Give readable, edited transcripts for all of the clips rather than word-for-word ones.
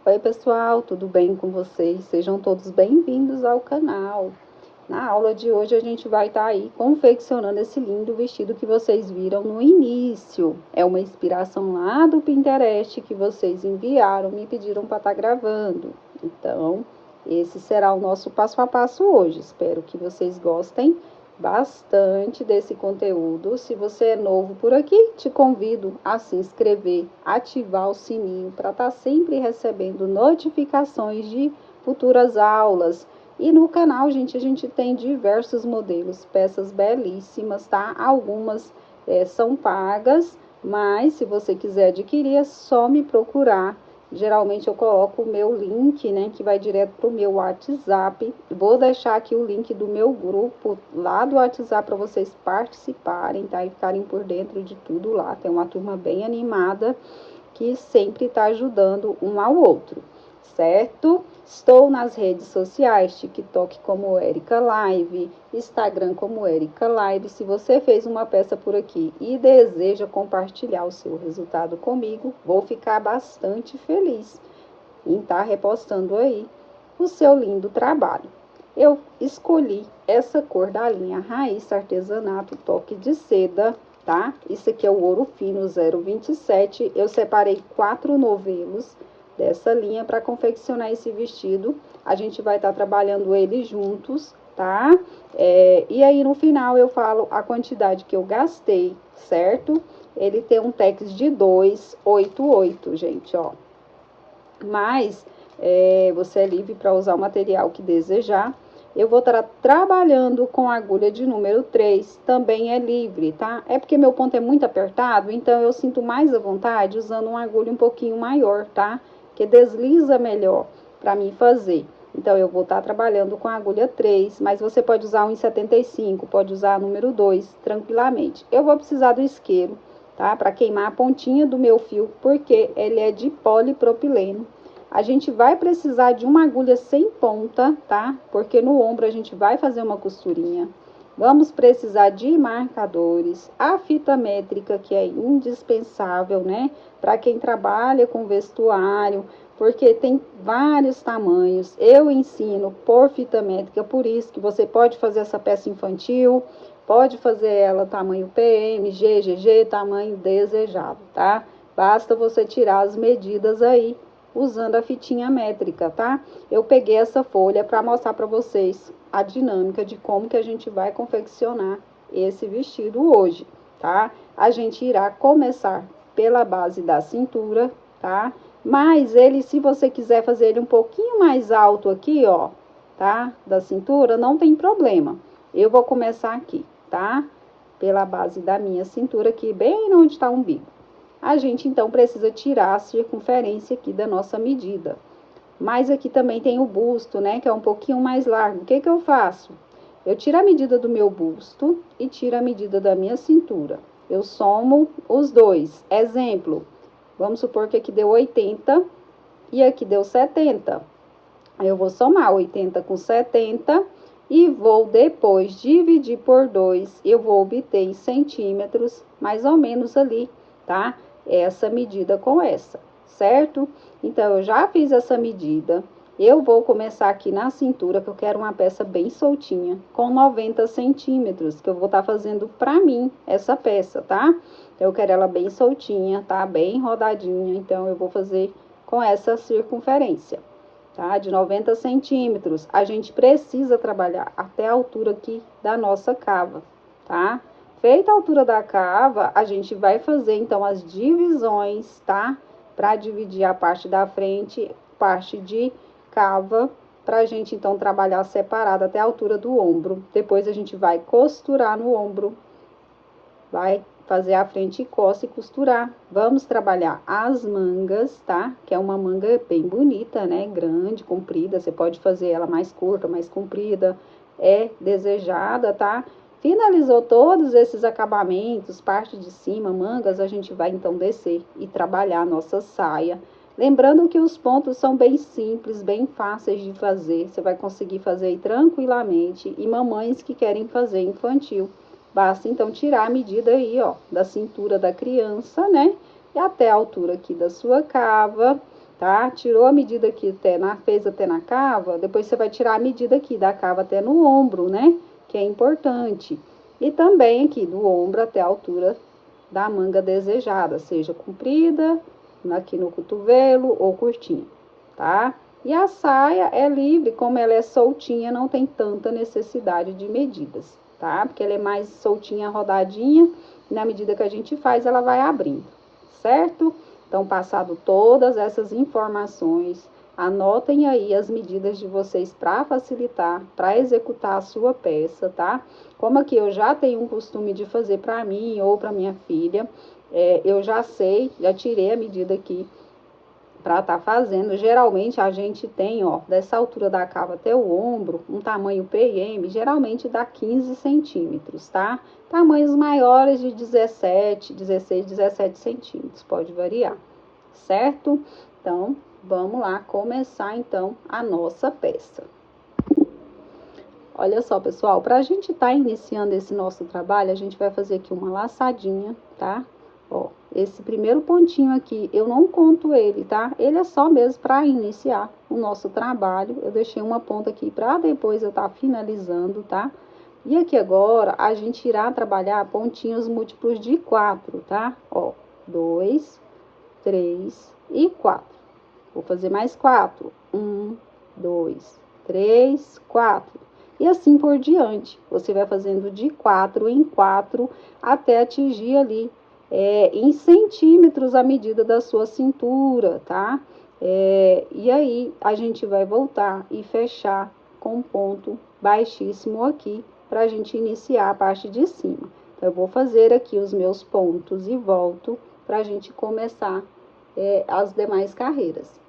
Oi pessoal, tudo bem com vocês? Sejam todos bem-vindos ao canal. Na aula de hoje a gente vai estar aí confeccionando esse lindo vestido que vocês viram no início. É uma inspiração lá do Pinterest que vocês enviaram, me pediram para estar gravando. Então, esse será o nosso passo a passo hoje. Espero que vocês gostem bastante desse conteúdo. Se você é novo por aqui, te convido a se inscrever, ativar o sininho para estar sempre recebendo notificações de futuras aulas. E no canal, gente, a gente tem diversos modelos, peças belíssimas, tá? Algumas são pagas, mas se você quiser adquirir, é só me procurar. Geralmente eu coloco o meu link, né, que vai direto para o meu WhatsApp. Vou deixar aqui o link do meu grupo lá do WhatsApp para vocês participarem, tá? E ficarem por dentro de tudo lá. Tem uma turma bem animada que sempre está ajudando um ao outro, certo? Estou nas redes sociais, TikTok como Erica Live, Instagram como Erica Live. Se você fez uma peça por aqui e deseja compartilhar o seu resultado comigo, vou ficar bastante feliz em estar repostando aí o seu lindo trabalho. Eu escolhi essa cor da linha Raiz Artesanato Toque de Seda, tá? Isso aqui é o ouro fino 027. Eu separei 4 novelos dessa linha para confeccionar esse vestido. A gente vai estar trabalhando ele juntos, tá? E aí no final eu falo a quantidade que eu gastei, certo? Ele tem um tex de 288, gente, ó. Mas você é livre para usar o material que desejar. Eu vou estar trabalhando com agulha de número 3, também é livre, tá? É porque meu ponto é muito apertado, então eu sinto mais à vontade usando uma agulha um pouquinho maior, tá? Que desliza melhor para mim fazer. Então, eu vou estar trabalhando com a agulha 3, mas você pode usar 1,75, pode usar a número 2, tranquilamente. Eu vou precisar do isqueiro, tá? Para queimar a pontinha do meu fio, porque ele é de polipropileno. A gente vai precisar de uma agulha sem ponta, tá? Porque no ombro a gente vai fazer uma costurinha. Vamos precisar de marcadores, a fita métrica, que é indispensável, né? Para quem trabalha com vestuário, porque tem vários tamanhos. Eu ensino por fita métrica, por isso que você pode fazer essa peça infantil, pode fazer ela tamanho PM, GGG, tamanho desejado, tá? Basta você tirar as medidas aí, usando a fitinha métrica, tá? Eu peguei essa folha para mostrar para vocês a dinâmica de como que a gente vai confeccionar esse vestido hoje, tá? A gente irá começar pela base da cintura, tá? Mas ele, se você quiser fazer ele um pouquinho mais alto aqui, ó, tá? Da cintura, não tem problema. Eu vou começar aqui, tá? Pela base da minha cintura aqui, bem onde está o umbigo. A gente, então, precisa tirar a circunferência aqui da nossa medida. Mas aqui também tem o busto, né? Que é um pouquinho mais largo. O que que eu faço? Eu tiro a medida do meu busto e tiro a medida da minha cintura. Eu somo os dois. Exemplo, vamos supor que aqui deu 80 e aqui deu 70. Eu vou somar 80 com 70 e vou depois dividir por 2. Eu vou obter em centímetros, mais ou menos ali, tá? Essa medida com essa, certo? Então, eu já fiz essa medida. Eu vou começar aqui na cintura, que eu quero uma peça bem soltinha, com 90 centímetros, que eu vou estar fazendo pra mim essa peça, tá? Eu quero ela bem soltinha, tá? Bem rodadinha, então eu vou fazer com essa circunferência, tá? De 90 centímetros. A gente precisa trabalhar até a altura aqui da nossa cava, tá? Feita a altura da cava, a gente vai fazer, então, as divisões, tá? Para dividir a parte da frente, parte de cava, pra gente, então, trabalhar separado até a altura do ombro. Depois, a gente vai costurar no ombro, vai fazer a frente e costa e costurar. Vamos trabalhar as mangas, tá? Que é uma manga bem bonita, né? Grande, comprida. Você pode fazer ela mais curta, mais comprida. É desejada, tá? Finalizou todos esses acabamentos, parte de cima, mangas, a gente vai então descer e trabalhar a nossa saia. Lembrando que os pontos são bem simples, bem fáceis de fazer. Você vai conseguir fazer aí tranquilamente. E mamães que querem fazer infantil, basta então tirar a medida aí, ó, da cintura da criança, né? E até a altura aqui da sua cava. tá? Tirou a medida aqui fez até na cava, depois você vai tirar a medida aqui da cava até no ombro, né? Que é importante. E também aqui do ombro até a altura da manga desejada, seja comprida, aqui no cotovelo ou curtinha, tá? E a saia é livre, como ela é soltinha, não tem tanta necessidade de medidas, tá? Porque ela é mais soltinha, rodadinha, e na medida que a gente faz, ela vai abrindo, certo? Então, passado todas essas informações, anotem aí as medidas de vocês para facilitar, para executar a sua peça, tá? Como aqui eu já tenho um costume de fazer para mim ou para minha filha, eu já sei, já tirei a medida aqui para estar fazendo. Geralmente a gente tem, ó, dessa altura da cava até o ombro, um tamanho PM, geralmente dá 15 centímetros, tá? Tamanhos maiores de 17, 16, 17 centímetros, pode variar, certo? Então, vamos lá começar então a nossa peça. Olha só, pessoal, para a gente estar iniciando esse nosso trabalho, a gente vai fazer aqui uma laçadinha, tá? Ó, esse primeiro pontinho aqui, eu não conto ele, tá? Ele é só mesmo para iniciar o nosso trabalho. Eu deixei uma ponta aqui para depois eu estar finalizando, tá? E aqui agora, a gente irá trabalhar pontinhos múltiplos de 4, tá? Ó, 2, 3 e 4. Vou fazer mais 4. 1, 2, 3, 4. E assim por diante. Você vai fazendo de 4 em 4 até atingir ali em centímetros a medida da sua cintura, tá? E aí a gente vai voltar e fechar com um ponto baixíssimo aqui para a gente iniciar a parte de cima. Então, eu vou fazer aqui os meus pontos e volto para a gente começar as demais carreiras.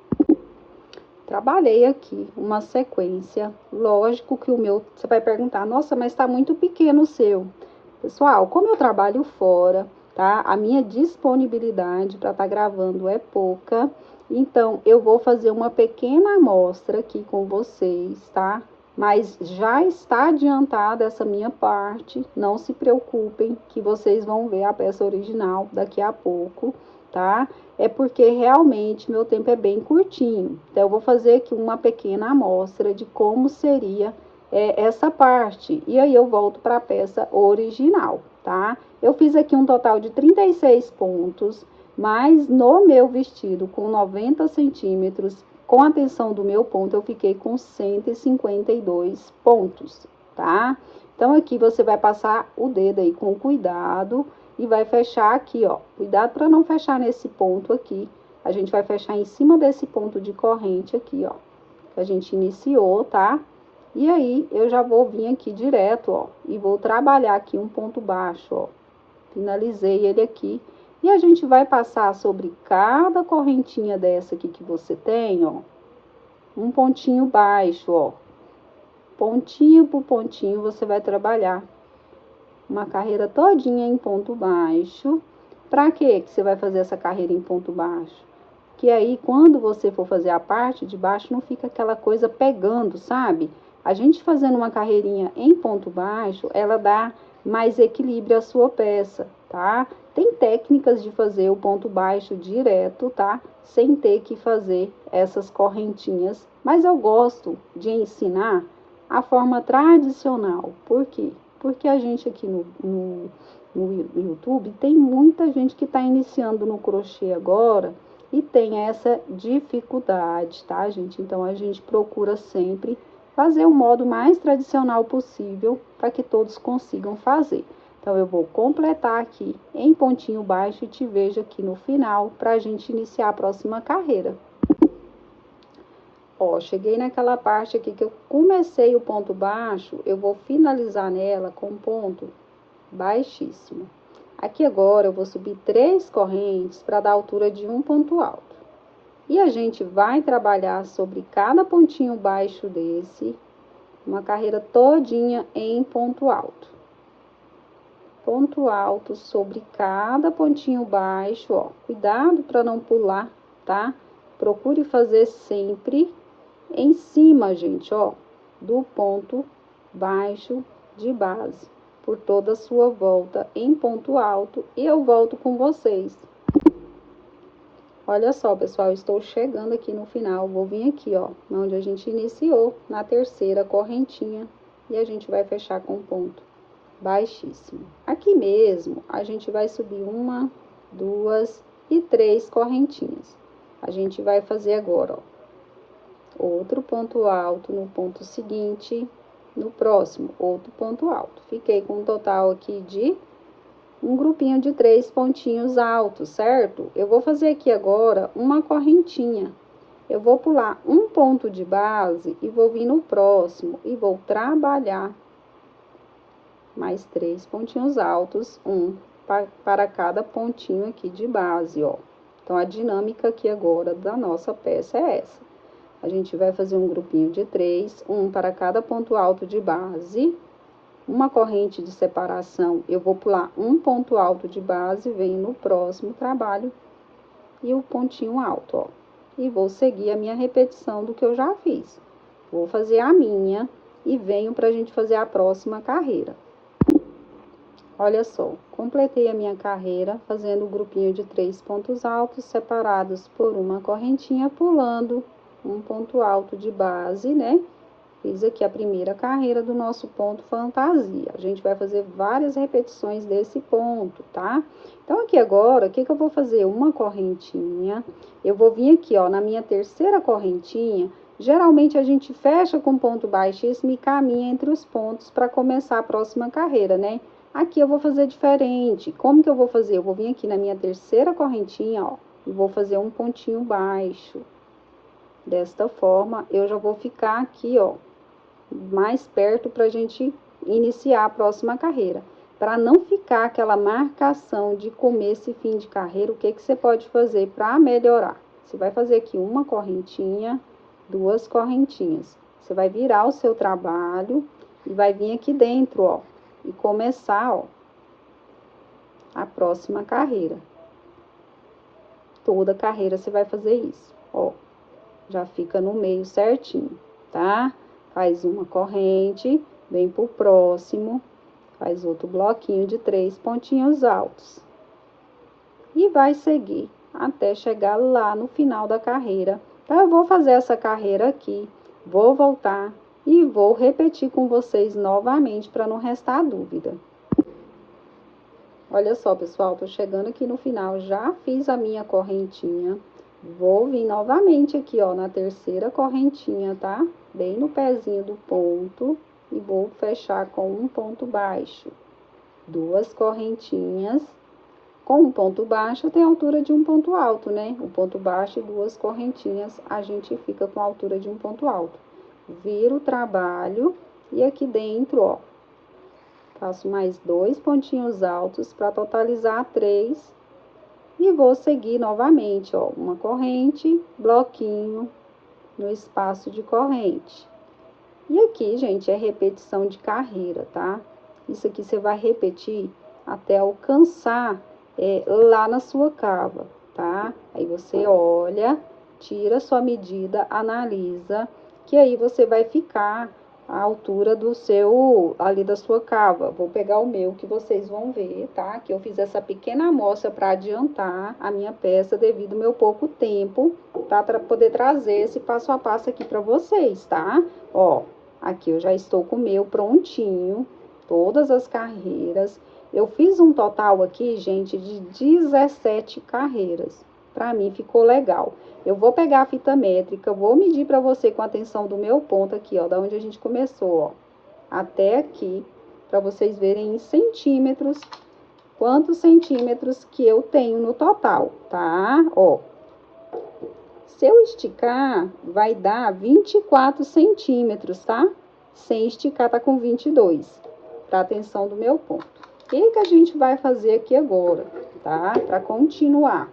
Trabalhei aqui uma sequência, lógico que o meu, você vai perguntar, nossa, mas está muito pequeno o seu. Pessoal, como eu trabalho fora, tá? A minha disponibilidade para estar gravando é pouca, então eu vou fazer uma pequena amostra aqui com vocês, tá? Mas já está adiantada essa minha parte, não se preocupem que vocês vão ver a peça original daqui a pouco, tá? É porque realmente meu tempo é bem curtinho. Então, eu vou fazer aqui uma pequena amostra de como seria essa parte. E aí eu volto para a peça original, tá? Eu fiz aqui um total de 36 pontos, mas no meu vestido com 90 centímetros, com a tensão do meu ponto, eu fiquei com 152 pontos, tá? Então, aqui você vai passar o dedo aí com cuidado e vai fechar aqui, ó. Cuidado para não fechar nesse ponto aqui. A gente vai fechar em cima desse ponto de corrente aqui, ó. Que a gente iniciou, tá? E aí, eu já vou vir aqui direto, ó. E vou trabalhar aqui um ponto baixo, ó. Finalizei ele aqui. E a gente vai passar sobre cada correntinha dessa aqui que você tem, ó. Um pontinho baixo, ó. Pontinho por pontinho, você vai trabalhar uma carreira todinha em ponto baixo. Para que você vai fazer essa carreira em ponto baixo? Que aí, quando você for fazer a parte de baixo, não fica aquela coisa pegando, sabe? A gente fazendo uma carreirinha em ponto baixo, ela dá mais equilíbrio à sua peça, tá? Tem técnicas de fazer o ponto baixo direto, tá? Sem ter que fazer essas correntinhas. Mas eu gosto de ensinar a forma tradicional. Por quê? Porque a gente aqui no YouTube tem muita gente que está iniciando no crochê agora e tem essa dificuldade, tá, gente? Então, a gente procura sempre fazer o modo mais tradicional possível para que todos consigam fazer. Então, eu vou completar aqui em pontinho baixo e te vejo aqui no final para a gente iniciar a próxima carreira. Ó, cheguei naquela parte aqui que eu comecei o ponto baixo, eu vou finalizar nela com ponto baixíssimo. Aqui agora eu vou subir 3 correntes para dar altura de um ponto alto. E a gente vai trabalhar sobre cada pontinho baixo desse, uma carreira todinha em ponto alto. Ponto alto sobre cada pontinho baixo, ó. Cuidado para não pular, tá? Procure fazer sempre em cima, gente, ó, do ponto baixo de base, por toda a sua volta em ponto alto, e eu volto com vocês. Olha só, pessoal, estou chegando aqui no final, vou vir aqui, ó, onde a gente iniciou, na terceira correntinha, e a gente vai fechar com ponto baixíssimo. Aqui mesmo, a gente vai subir uma, duas e três correntinhas. A gente vai fazer agora, ó, outro ponto alto no ponto seguinte, no próximo, outro ponto alto. Fiquei com um total aqui de um grupinho de 3 pontinhos altos, certo? Eu vou fazer aqui agora uma correntinha. Eu vou pular um ponto de base e vou vir no próximo e vou trabalhar mais 3 pontinhos altos, um para cada pontinho aqui de base, ó. Então, a dinâmica aqui agora da nossa peça é essa. A gente vai fazer um grupinho de 3, um para cada ponto alto de base, uma corrente de separação, eu vou pular um ponto alto de base, venho no próximo trabalho e o pontinho alto, ó. E vou seguir a minha repetição do que eu já fiz. Vou fazer a minha e venho pra gente fazer a próxima carreira. Olha só, completei a minha carreira fazendo um grupinho de 3 pontos altos separados por uma correntinha, pulando um ponto alto de base, né? Fiz aqui a primeira carreira do nosso ponto fantasia. A gente vai fazer várias repetições desse ponto, tá? Então, aqui agora, o que eu vou fazer? Uma correntinha. Eu vou vir aqui, ó, na minha terceira correntinha. Geralmente, a gente fecha com ponto baixíssimo e caminha entre os pontos para começar a próxima carreira, né? Aqui eu vou fazer diferente. Como que eu vou fazer? Eu vou vir aqui na minha terceira correntinha, ó, e vou fazer um pontinho baixo. Desta forma, eu já vou ficar aqui, ó, mais perto para a gente iniciar a próxima carreira. Para não ficar aquela marcação de começo e fim de carreira, o que você pode fazer para melhorar? Você vai fazer aqui uma correntinha, duas correntinhas. Você vai virar o seu trabalho e vai vir aqui dentro, ó, e começar, ó, a próxima carreira. Toda carreira você vai fazer isso, ó. Já fica no meio certinho, tá? Faz uma corrente, vem pro próximo, faz outro bloquinho de 3 pontinhos altos. E vai seguir até chegar lá no final da carreira. Então, eu vou fazer essa carreira aqui, vou voltar e vou repetir com vocês novamente para não restar dúvida. Olha só, pessoal, tô chegando aqui no final, já fiz a minha correntinha. Vou vir novamente aqui, ó, na terceira correntinha, tá? Bem no pezinho do ponto e vou fechar com um ponto baixo. Duas correntinhas. Com um ponto baixo tem altura de um ponto alto, né? O ponto baixo e duas correntinhas, a gente fica com a altura de um ponto alto. Viro o trabalho e aqui dentro, ó, faço mais 2 pontinhos altos para totalizar 3. E vou seguir novamente, ó, uma corrente, bloquinho no espaço de corrente. E aqui, gente, é repetição de carreira, tá? Isso aqui você vai repetir até alcançar lá na sua cava, tá? Aí você olha, tira sua medida, analisa, que aí você vai ficar a altura do seu, ali da sua cava. Vou pegar o meu que vocês vão ver, tá? Que eu fiz essa pequena amostra para adiantar a minha peça devido ao meu pouco tempo, para poder trazer esse passo a passo aqui para vocês, tá? Ó, aqui eu já estou com o meu prontinho, todas as carreiras. Eu fiz um total aqui, gente, de 17 carreiras. Para mim ficou legal. Eu vou pegar a fita métrica, vou medir para você com a tensão do meu ponto aqui, ó, da onde a gente começou, ó, até aqui, para vocês verem em centímetros, quantos centímetros que eu tenho no total, tá? Ó, se eu esticar, vai dar 24 centímetros, tá? Sem esticar, tá com 22, para a tensão do meu ponto. O que a gente vai fazer aqui agora, tá? Para continuar.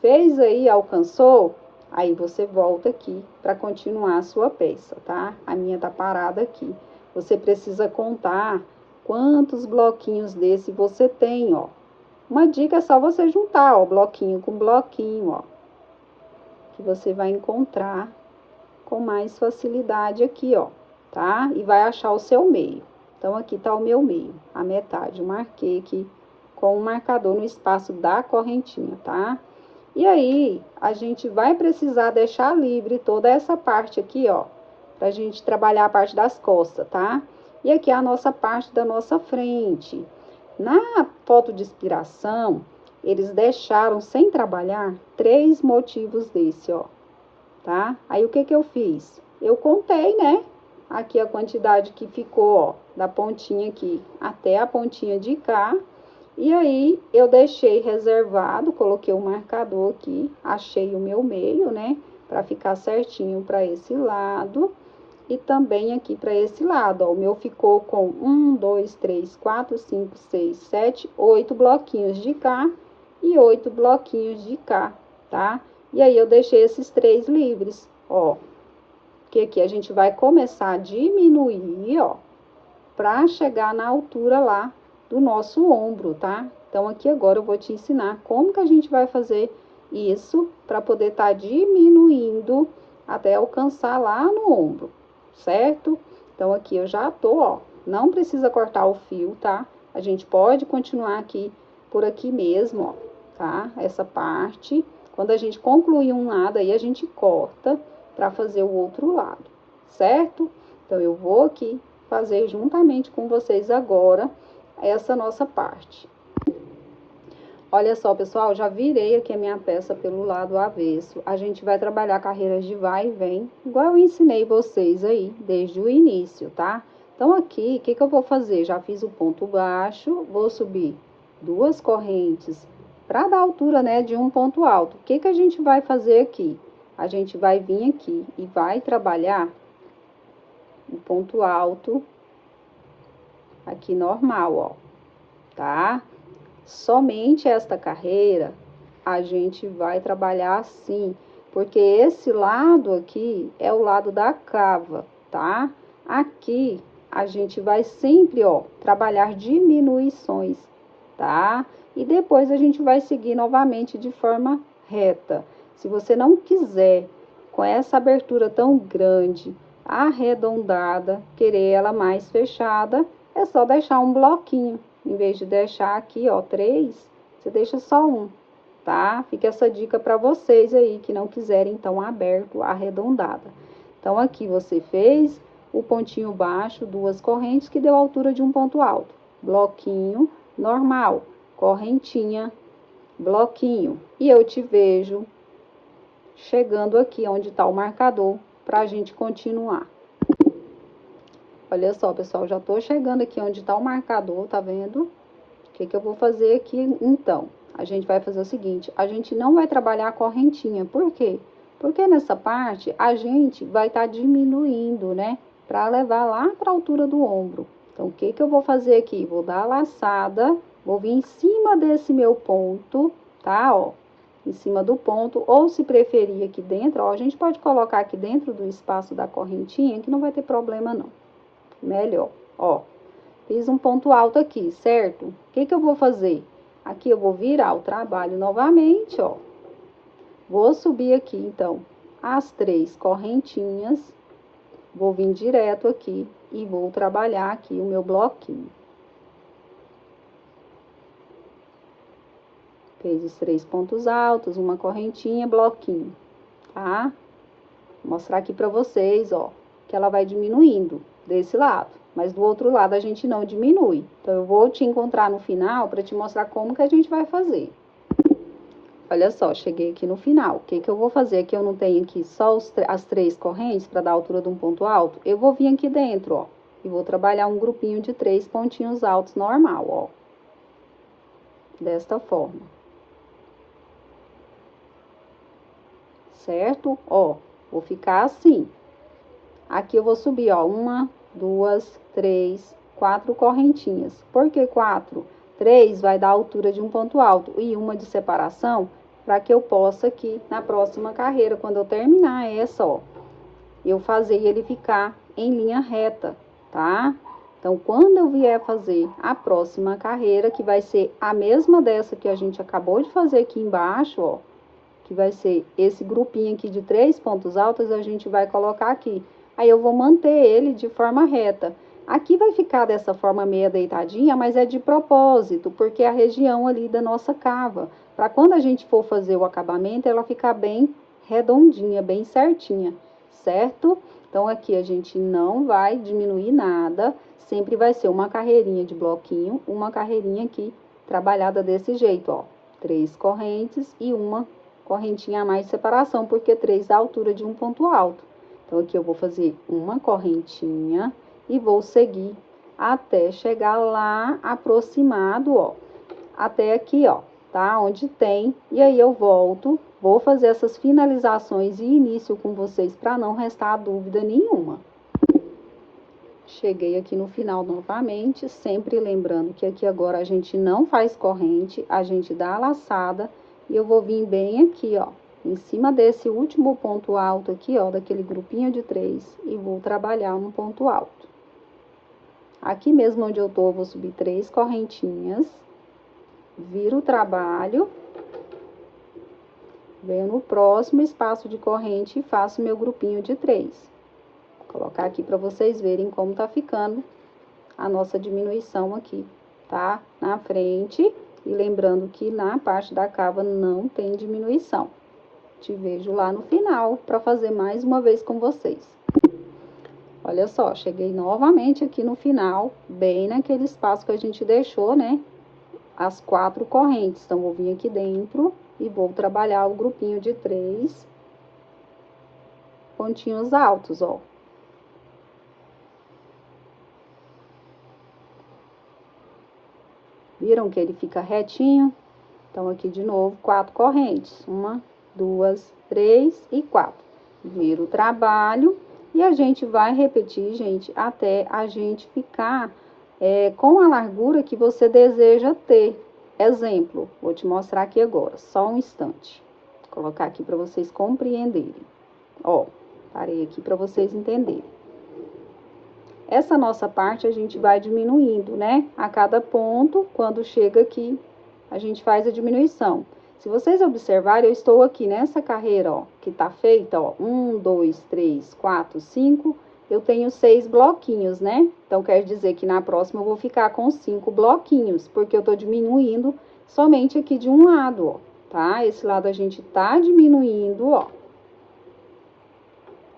Fez aí, alcançou? Aí você volta aqui para continuar a sua peça, tá? A minha tá parada aqui. Você precisa contar quantos bloquinhos desse você tem, ó. Uma dica é só você juntar, ó, bloquinho com bloquinho, ó. Que você vai encontrar com mais facilidade aqui, ó, tá? E vai achar o seu meio. Então, aqui tá o meu meio, a metade. Eu marquei aqui com o marcador no espaço da correntinha, tá? E aí, a gente vai precisar deixar livre toda essa parte aqui, ó, pra gente trabalhar a parte das costas, tá? E aqui é a nossa parte da nossa frente. Na foto de inspiração, eles deixaram sem trabalhar 3 motivos desse, ó, tá? Aí, o que que eu fiz? Eu contei, né? Aqui a quantidade que ficou, ó, da pontinha aqui até a pontinha de cá. E aí, eu deixei reservado, coloquei o marcador aqui, achei o meu meio, né? Para ficar certinho para esse lado. E também aqui para esse lado, ó. O meu ficou com 1, 2, 3, 4, 5, 6, 7, 8 bloquinhos de cá e 8 bloquinhos de cá, tá? E aí, eu deixei esses 3 livres, ó. Que aqui a gente vai começar a diminuir, ó, para chegar na altura lá do nosso ombro, tá? Então, aqui agora eu vou te ensinar como que a gente vai fazer isso para poder estar diminuindo até alcançar lá no ombro, certo? Então, aqui eu já tô, ó, não precisa cortar o fio, tá? A gente pode continuar aqui por aqui mesmo, ó, tá? Essa parte. Quando a gente concluir um lado, aí a gente corta para fazer o outro lado, certo? Então, eu vou aqui fazer juntamente com vocês agora essa nossa parte. Olha só, pessoal, já virei aqui a minha peça pelo lado avesso. A gente vai trabalhar carreiras de vai e vem, igual eu ensinei vocês aí desde o início, tá? Então, aqui, o que que eu vou fazer? Já fiz o ponto baixo, vou subir 2 correntes para dar altura, né, de um ponto alto. O que que a gente vai fazer aqui? A gente vai vir aqui e vai trabalhar o ponto alto aqui normal, ó, tá? Somente esta carreira a gente vai trabalhar assim, porque esse lado aqui é o lado da cava, tá? Aqui a gente vai sempre, ó, trabalhar diminuições, tá? E depois a gente vai seguir novamente de forma reta. Se você não quiser, com essa abertura tão grande, arredondada, querer ela mais fechada, é só deixar um bloquinho. Em vez de deixar aqui, ó, 3, você deixa só um, tá? Fica essa dica para vocês aí que não quiserem, então, aberto, arredondada. Então, aqui você fez o pontinho baixo, 2 correntes, que deu a altura de um ponto alto. Bloquinho normal, correntinha, bloquinho. E eu te vejo chegando aqui onde tá o marcador, pra gente continuar. Olha só, pessoal, já tô chegando aqui onde tá o marcador, tá vendo? O que que eu vou fazer aqui, então? A gente vai fazer o seguinte, a gente não vai trabalhar a correntinha, por quê? Porque nessa parte, a gente vai estar diminuindo, né? Pra levar lá pra altura do ombro. Então, o que que eu vou fazer aqui? Vou dar a laçada, vou vir em cima desse meu ponto, tá? Ó, em cima do ponto, ou se preferir aqui dentro, ó, a gente pode colocar aqui dentro do espaço da correntinha, que não vai ter problema não. Melhor, ó, fiz um ponto alto aqui, certo? O que que eu vou fazer? Aqui eu vou virar o trabalho novamente, ó. Vou subir aqui, então, as 3 correntinhas, vou vir direto aqui e vou trabalhar aqui o meu bloquinho. Fez os 3 pontos altos, uma correntinha, bloquinho, tá? Vou mostrar aqui pra vocês, ó, que ela vai diminuindo desse lado, mas do outro lado a gente não diminui. Então, eu vou te encontrar no final para te mostrar como que a gente vai fazer. Olha só, cheguei aqui no final. O que que eu vou fazer? Aqui eu não tenho aqui só as 3 correntes para dar a altura de um ponto alto. Eu vou vir aqui dentro, ó, e vou trabalhar um grupinho de 3 pontinhos altos normal, ó. Desta forma. Certo? Ó, vou ficar assim. Aqui eu vou subir, ó, 1, 2, 3, 4 correntinhas. Por que 4? 3 vai dar a altura de um ponto alto e uma de separação para que eu possa aqui na próxima carreira, quando eu terminar essa, ó, eu fazer ele ficar em linha reta, tá? Então, quando eu vier fazer a próxima carreira, que vai ser a mesma dessa que a gente acabou de fazer aqui embaixo, ó, que vai ser esse grupinho aqui de 3 pontos altos, a gente vai colocar aqui. Aí, eu vou manter ele de forma reta. Aqui vai ficar dessa forma meia deitadinha, mas é de propósito, porque é a região ali da nossa cava, para quando a gente for fazer o acabamento, ela ficar bem redondinha, bem certinha, certo? Então, aqui a gente não vai diminuir nada, sempre vai ser uma carreirinha de bloquinho, uma carreirinha aqui trabalhada desse jeito, ó. 3 correntes e uma correntinha a mais de separação, porque 3 da altura de um ponto alto. Então, aqui eu vou fazer uma correntinha e vou seguir até chegar lá aproximado, ó, até aqui, ó, tá? Onde tem, e aí eu volto, vou fazer essas finalizações e início com vocês para não restar dúvida nenhuma. Cheguei aqui no final novamente, sempre lembrando que aqui agora a gente não faz corrente, a gente dá a laçada e eu vou vir bem aqui, ó, em cima desse último ponto alto aqui, ó, daquele grupinho de 3 e vou trabalhar um ponto alto. Aqui mesmo onde eu tô, eu vou subir 3 correntinhas, viro o trabalho, venho no próximo espaço de corrente e faço meu grupinho de 3. Vou colocar aqui para vocês verem como tá ficando a nossa diminuição aqui, tá? Na frente, e lembrando que na parte da cava não tem diminuição. Te vejo lá no final para fazer mais uma vez com vocês. Olha só, cheguei novamente aqui no final, bem naquele espaço que a gente deixou, né? As 4 correntes. Então, vou vir aqui dentro e vou trabalhar o grupinho de 3 pontinhos altos, ó. Viram que ele fica retinho? Então, aqui de novo, 4 correntes. 1, 2, 3 e 4. Viro o trabalho. E a gente vai repetir, gente, até a gente ficar com a largura que você deseja ter. Exemplo, vou te mostrar aqui agora, só um instante. Vou colocar aqui para vocês compreenderem. Ó, parei aqui para vocês entenderem. Essa nossa parte a gente vai diminuindo, né? A cada ponto, quando chega aqui, a gente faz a diminuição. Se vocês observarem, eu estou aqui nessa carreira, ó, que tá feita, ó, 1, 2, 3, 4, 5, eu tenho 6 bloquinhos, né? Então, quer dizer que na próxima eu vou ficar com 5 bloquinhos, porque eu tô diminuindo somente aqui de um lado, ó, tá? Esse lado a gente tá diminuindo, ó.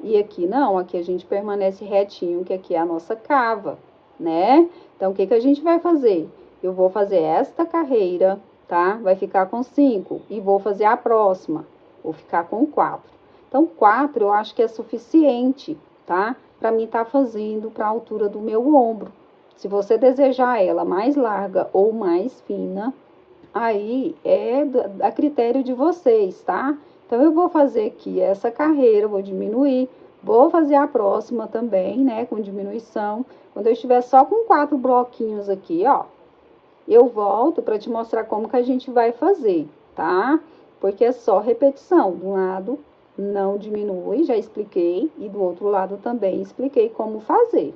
E aqui não, aqui a gente permanece retinho, que aqui é a nossa cava, né? Então, o que que a gente vai fazer? Eu vou fazer esta carreira, tá? Vai ficar com 5 e vou fazer a próxima, vou ficar com 4. Então, 4 eu acho que é suficiente, tá? Para mim tá fazendo para a altura do meu ombro. Se você desejar ela mais larga ou mais fina, aí é a critério de vocês, tá? Então, eu vou fazer aqui essa carreira, vou diminuir, vou fazer a próxima também, né, com diminuição. Quando eu estiver só com 4 bloquinhos aqui, ó, eu volto para te mostrar como que a gente vai fazer, tá? Porque é só repetição. De um lado, não diminui, já expliquei, e do outro lado também expliquei como fazer.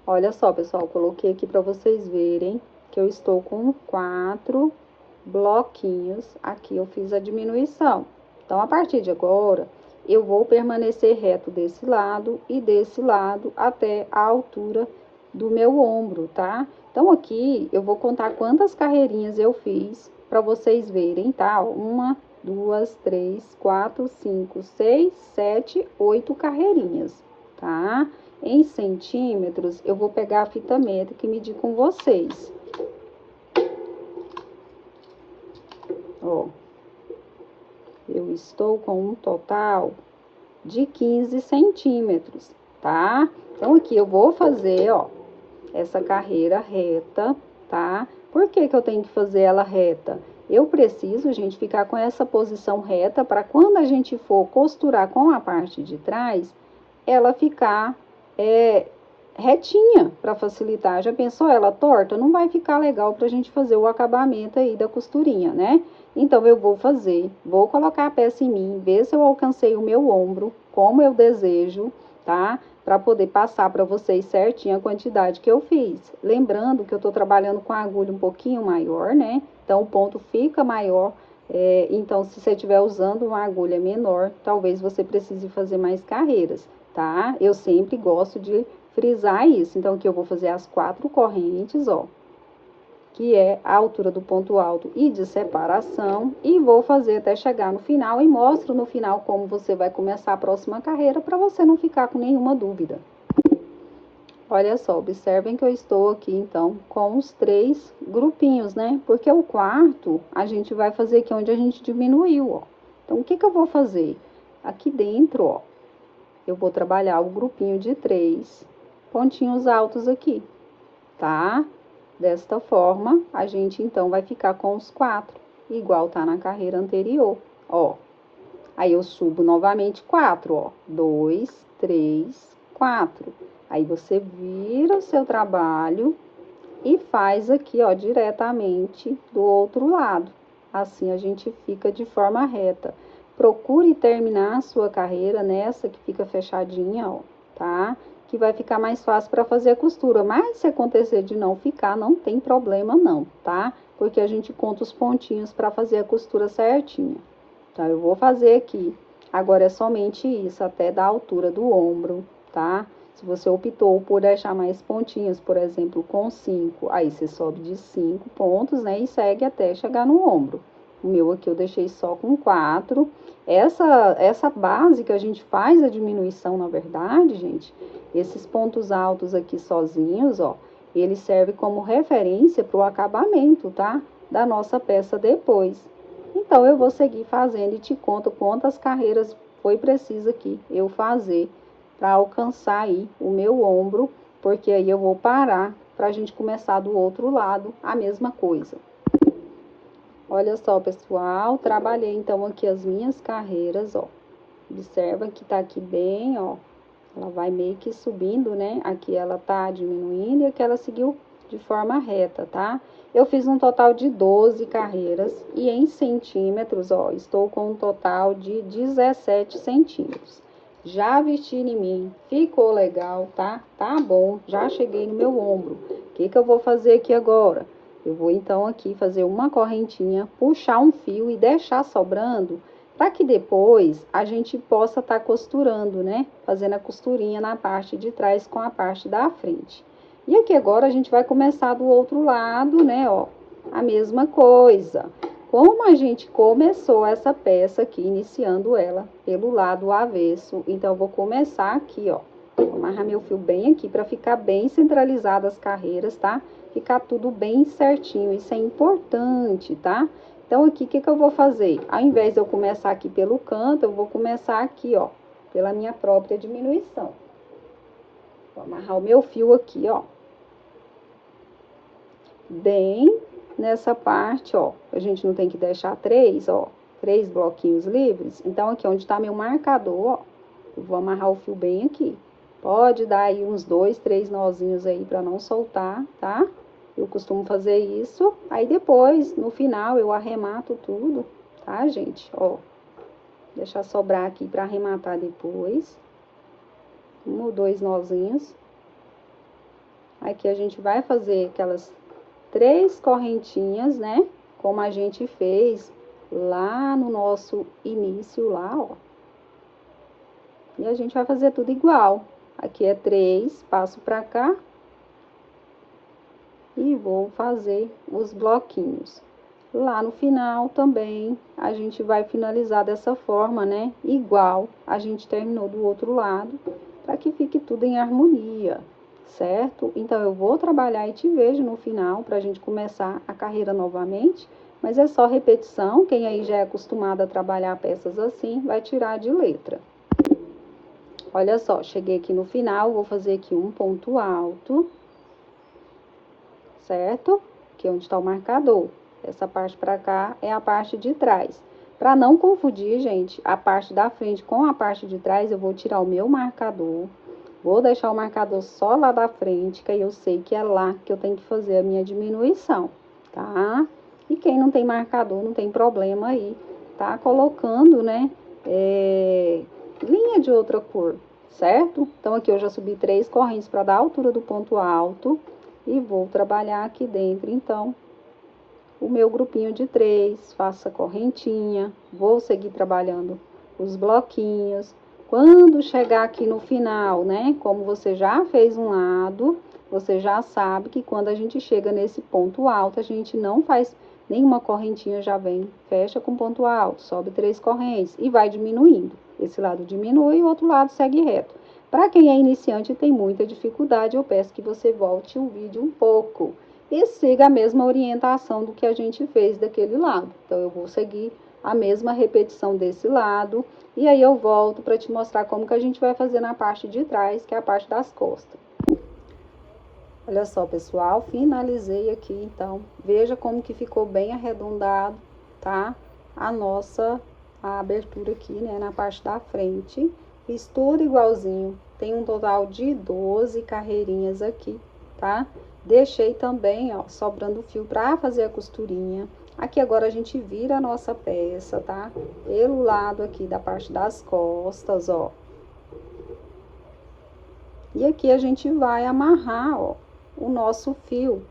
Olha só, pessoal, coloquei aqui para vocês verem que eu estou com 4 bloquinhos. Aqui eu fiz a diminuição. Então, a partir de agora, eu vou permanecer reto desse lado e desse lado até a altura do meu ombro, tá? Então, aqui eu vou contar quantas carreirinhas eu fiz para vocês verem, tá? 1, 2, 3, 4, 5, 6, 7, 8 carreirinhas, tá? Em centímetros, eu vou pegar a fita métrica e medir com vocês. Ó, eu estou com um total de 15 centímetros, tá? Então, aqui eu vou fazer, ó, essa carreira reta, tá? Por que que eu tenho que fazer ela reta? Eu preciso, gente, ficar com essa posição reta para quando a gente for costurar com a parte de trás, ela ficar retinha para facilitar. Já pensou ela torta? Não vai ficar legal para a gente fazer o acabamento aí da costurinha, né? Então, eu vou fazer, vou colocar a peça em mim, ver se eu alcancei o meu ombro, como eu desejo, tá? Para poder passar para vocês certinho a quantidade que eu fiz. Lembrando que eu tô trabalhando com a agulha um pouquinho maior, né? Então, o ponto fica maior. Então, se você estiver usando uma agulha menor, talvez você precise fazer mais carreiras. tá? Eu sempre gosto de frisar isso. Então, aqui eu vou fazer as 4 correntes, ó, que é a altura do ponto alto e de separação, e vou fazer até chegar no final e mostro no final como você vai começar a próxima carreira para você não ficar com nenhuma dúvida. Olha só, observem que eu estou aqui então com os 3 grupinhos, né? Porque o quarto a gente vai fazer aqui onde a gente diminuiu, ó. Então, o que que eu vou fazer? Aqui dentro, ó, eu vou trabalhar o grupinho de 3 pontinhos altos aqui, tá? Desta forma, a gente então vai ficar com os 4, igual tá na carreira anterior, ó. Aí eu subo novamente 4, ó. 2, 3, 4. Aí você vira o seu trabalho e faz aqui, ó, diretamente do outro lado. Assim a gente fica de forma reta. Procure terminar a sua carreira nessa que fica fechadinha, ó, tá? Que vai ficar mais fácil para fazer a costura. Mas se acontecer de não ficar, não tem problema não, tá? Porque a gente conta os pontinhos para fazer a costura certinha. Então, eu vou fazer aqui. Agora é somente isso, até da altura do ombro, tá? Se você optou por deixar mais pontinhos, por exemplo, com 5, aí você sobe de 5 pontos, né? E segue até chegar no ombro. O meu aqui eu deixei só com 4. Essa base que a gente faz a diminuição, na verdade, gente, esses pontos altos aqui sozinhos, ó, ele serve como referência para o acabamento, tá? Da nossa peça depois. Então, eu vou seguir fazendo e te conto quantas carreiras foi preciso aqui eu fazer para alcançar aí o meu ombro, porque aí eu vou parar para a gente começar do outro lado a mesma coisa. Olha só, pessoal, trabalhei então aqui as minhas carreiras, ó. Observa que tá aqui bem, ó. Ela vai meio que subindo, né? Aqui ela tá diminuindo e aqui ela seguiu de forma reta, tá? Eu fiz um total de 12 carreiras e em centímetros, ó, estou com um total de 17 centímetros. Já vesti em mim, ficou legal, tá? Tá bom, já cheguei no meu ombro. O que que eu vou fazer aqui agora? Eu vou então aqui fazer uma correntinha, puxar um fio e deixar sobrando para que depois a gente possa estar costurando, né? Fazendo a costurinha na parte de trás com a parte da frente. E aqui agora a gente vai começar do outro lado, né, ó, a mesma coisa. Como a gente começou essa peça aqui, iniciando ela pelo lado avesso, então eu vou começar aqui, ó. Vou amarrar meu fio bem aqui para ficar bem centralizado as carreiras, tá? Ficar tudo bem certinho, isso é importante, tá? Então, aqui, o que que eu vou fazer? Ao invés de eu começar aqui pelo canto, eu vou começar aqui, ó, pela minha própria diminuição. Vou amarrar o meu fio aqui, ó. Bem nessa parte, ó. A gente não tem que deixar 3, ó. 3 bloquinhos livres. Então, aqui onde tá meu marcador, ó. Eu vou amarrar o fio bem aqui. Pode dar aí uns 2, 3 nozinhos aí pra não soltar, tá? Eu costumo fazer isso, aí depois, no final, eu arremato tudo, tá, gente? Ó, deixar sobrar aqui pra arrematar depois. 1 ou 2 nozinhos. Aqui a gente vai fazer aquelas 3 correntinhas, né? Como a gente fez lá no nosso início, lá, ó. E a gente vai fazer tudo igual. Aqui é 3, passo pra cá. E vou fazer os bloquinhos. Lá no final também a gente vai finalizar dessa forma, né? Igual a gente terminou do outro lado, para que fique tudo em harmonia, certo? Então eu vou trabalhar e te vejo no final para a gente começar a carreira novamente, mas é só repetição. Quem aí já é acostumado a trabalhar peças assim, vai tirar de letra. Olha só, cheguei aqui no final, vou fazer aqui um ponto alto, certo? Aqui é onde está o marcador. Essa parte para cá é a parte de trás. Para não confundir, gente, a parte da frente com a parte de trás, eu vou tirar o meu marcador. Vou deixar o marcador só lá da frente, que aí eu sei que é lá que eu tenho que fazer a minha diminuição, tá? E quem não tem marcador, não tem problema aí, tá? Colocando, né, linha de outra cor, certo? Então, aqui eu já subi 3 correntes para dar a altura do ponto alto. E vou trabalhar aqui dentro, então, o meu grupinho de 3, faço a correntinha, vou seguir trabalhando os bloquinhos, Quando chegar aqui no final, né, como você já fez um lado, você já sabe que quando a gente chega nesse ponto alto, a gente não faz nenhuma correntinha, já vem, fecha com ponto alto, sobe 3 correntes e vai diminuindo. Esse lado diminui e o outro lado segue reto. Para quem é iniciante e tem muita dificuldade, eu peço que você volte o vídeo um pouco e siga a mesma orientação do que a gente fez daquele lado. Então, eu vou seguir a mesma repetição desse lado e aí eu volto para te mostrar como que a gente vai fazer na parte de trás, que é a parte das costas. Olha só, pessoal, finalizei aqui, então, veja como que ficou bem arredondado, tá? A abertura aqui, né, na parte da frente. Fiz tudo igualzinho, tem um total de 12 carreirinhas aqui, tá? Deixei também, ó, sobrando fio pra fazer a costurinha. Aqui agora a gente vira a nossa peça, tá? Pelo lado aqui da parte das costas, ó. E aqui a gente vai amarrar, ó, o nosso fio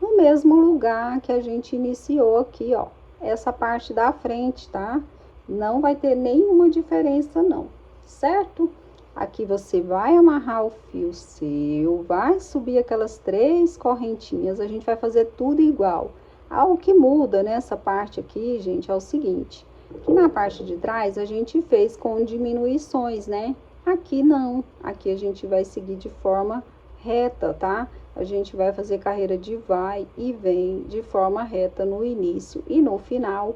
no mesmo lugar que a gente iniciou aqui, ó, essa parte da frente, tá? Não vai ter nenhuma diferença não, certo? Aqui você vai amarrar o fio seu, vai subir aquelas 3 correntinhas, a gente vai fazer tudo igual. O que muda nessa parte aqui, gente, é o seguinte, que na parte de trás a gente fez com diminuições, né? Aqui não, aqui a gente vai seguir de forma reta, tá? A gente vai fazer carreira de vai e vem de forma reta no início e no final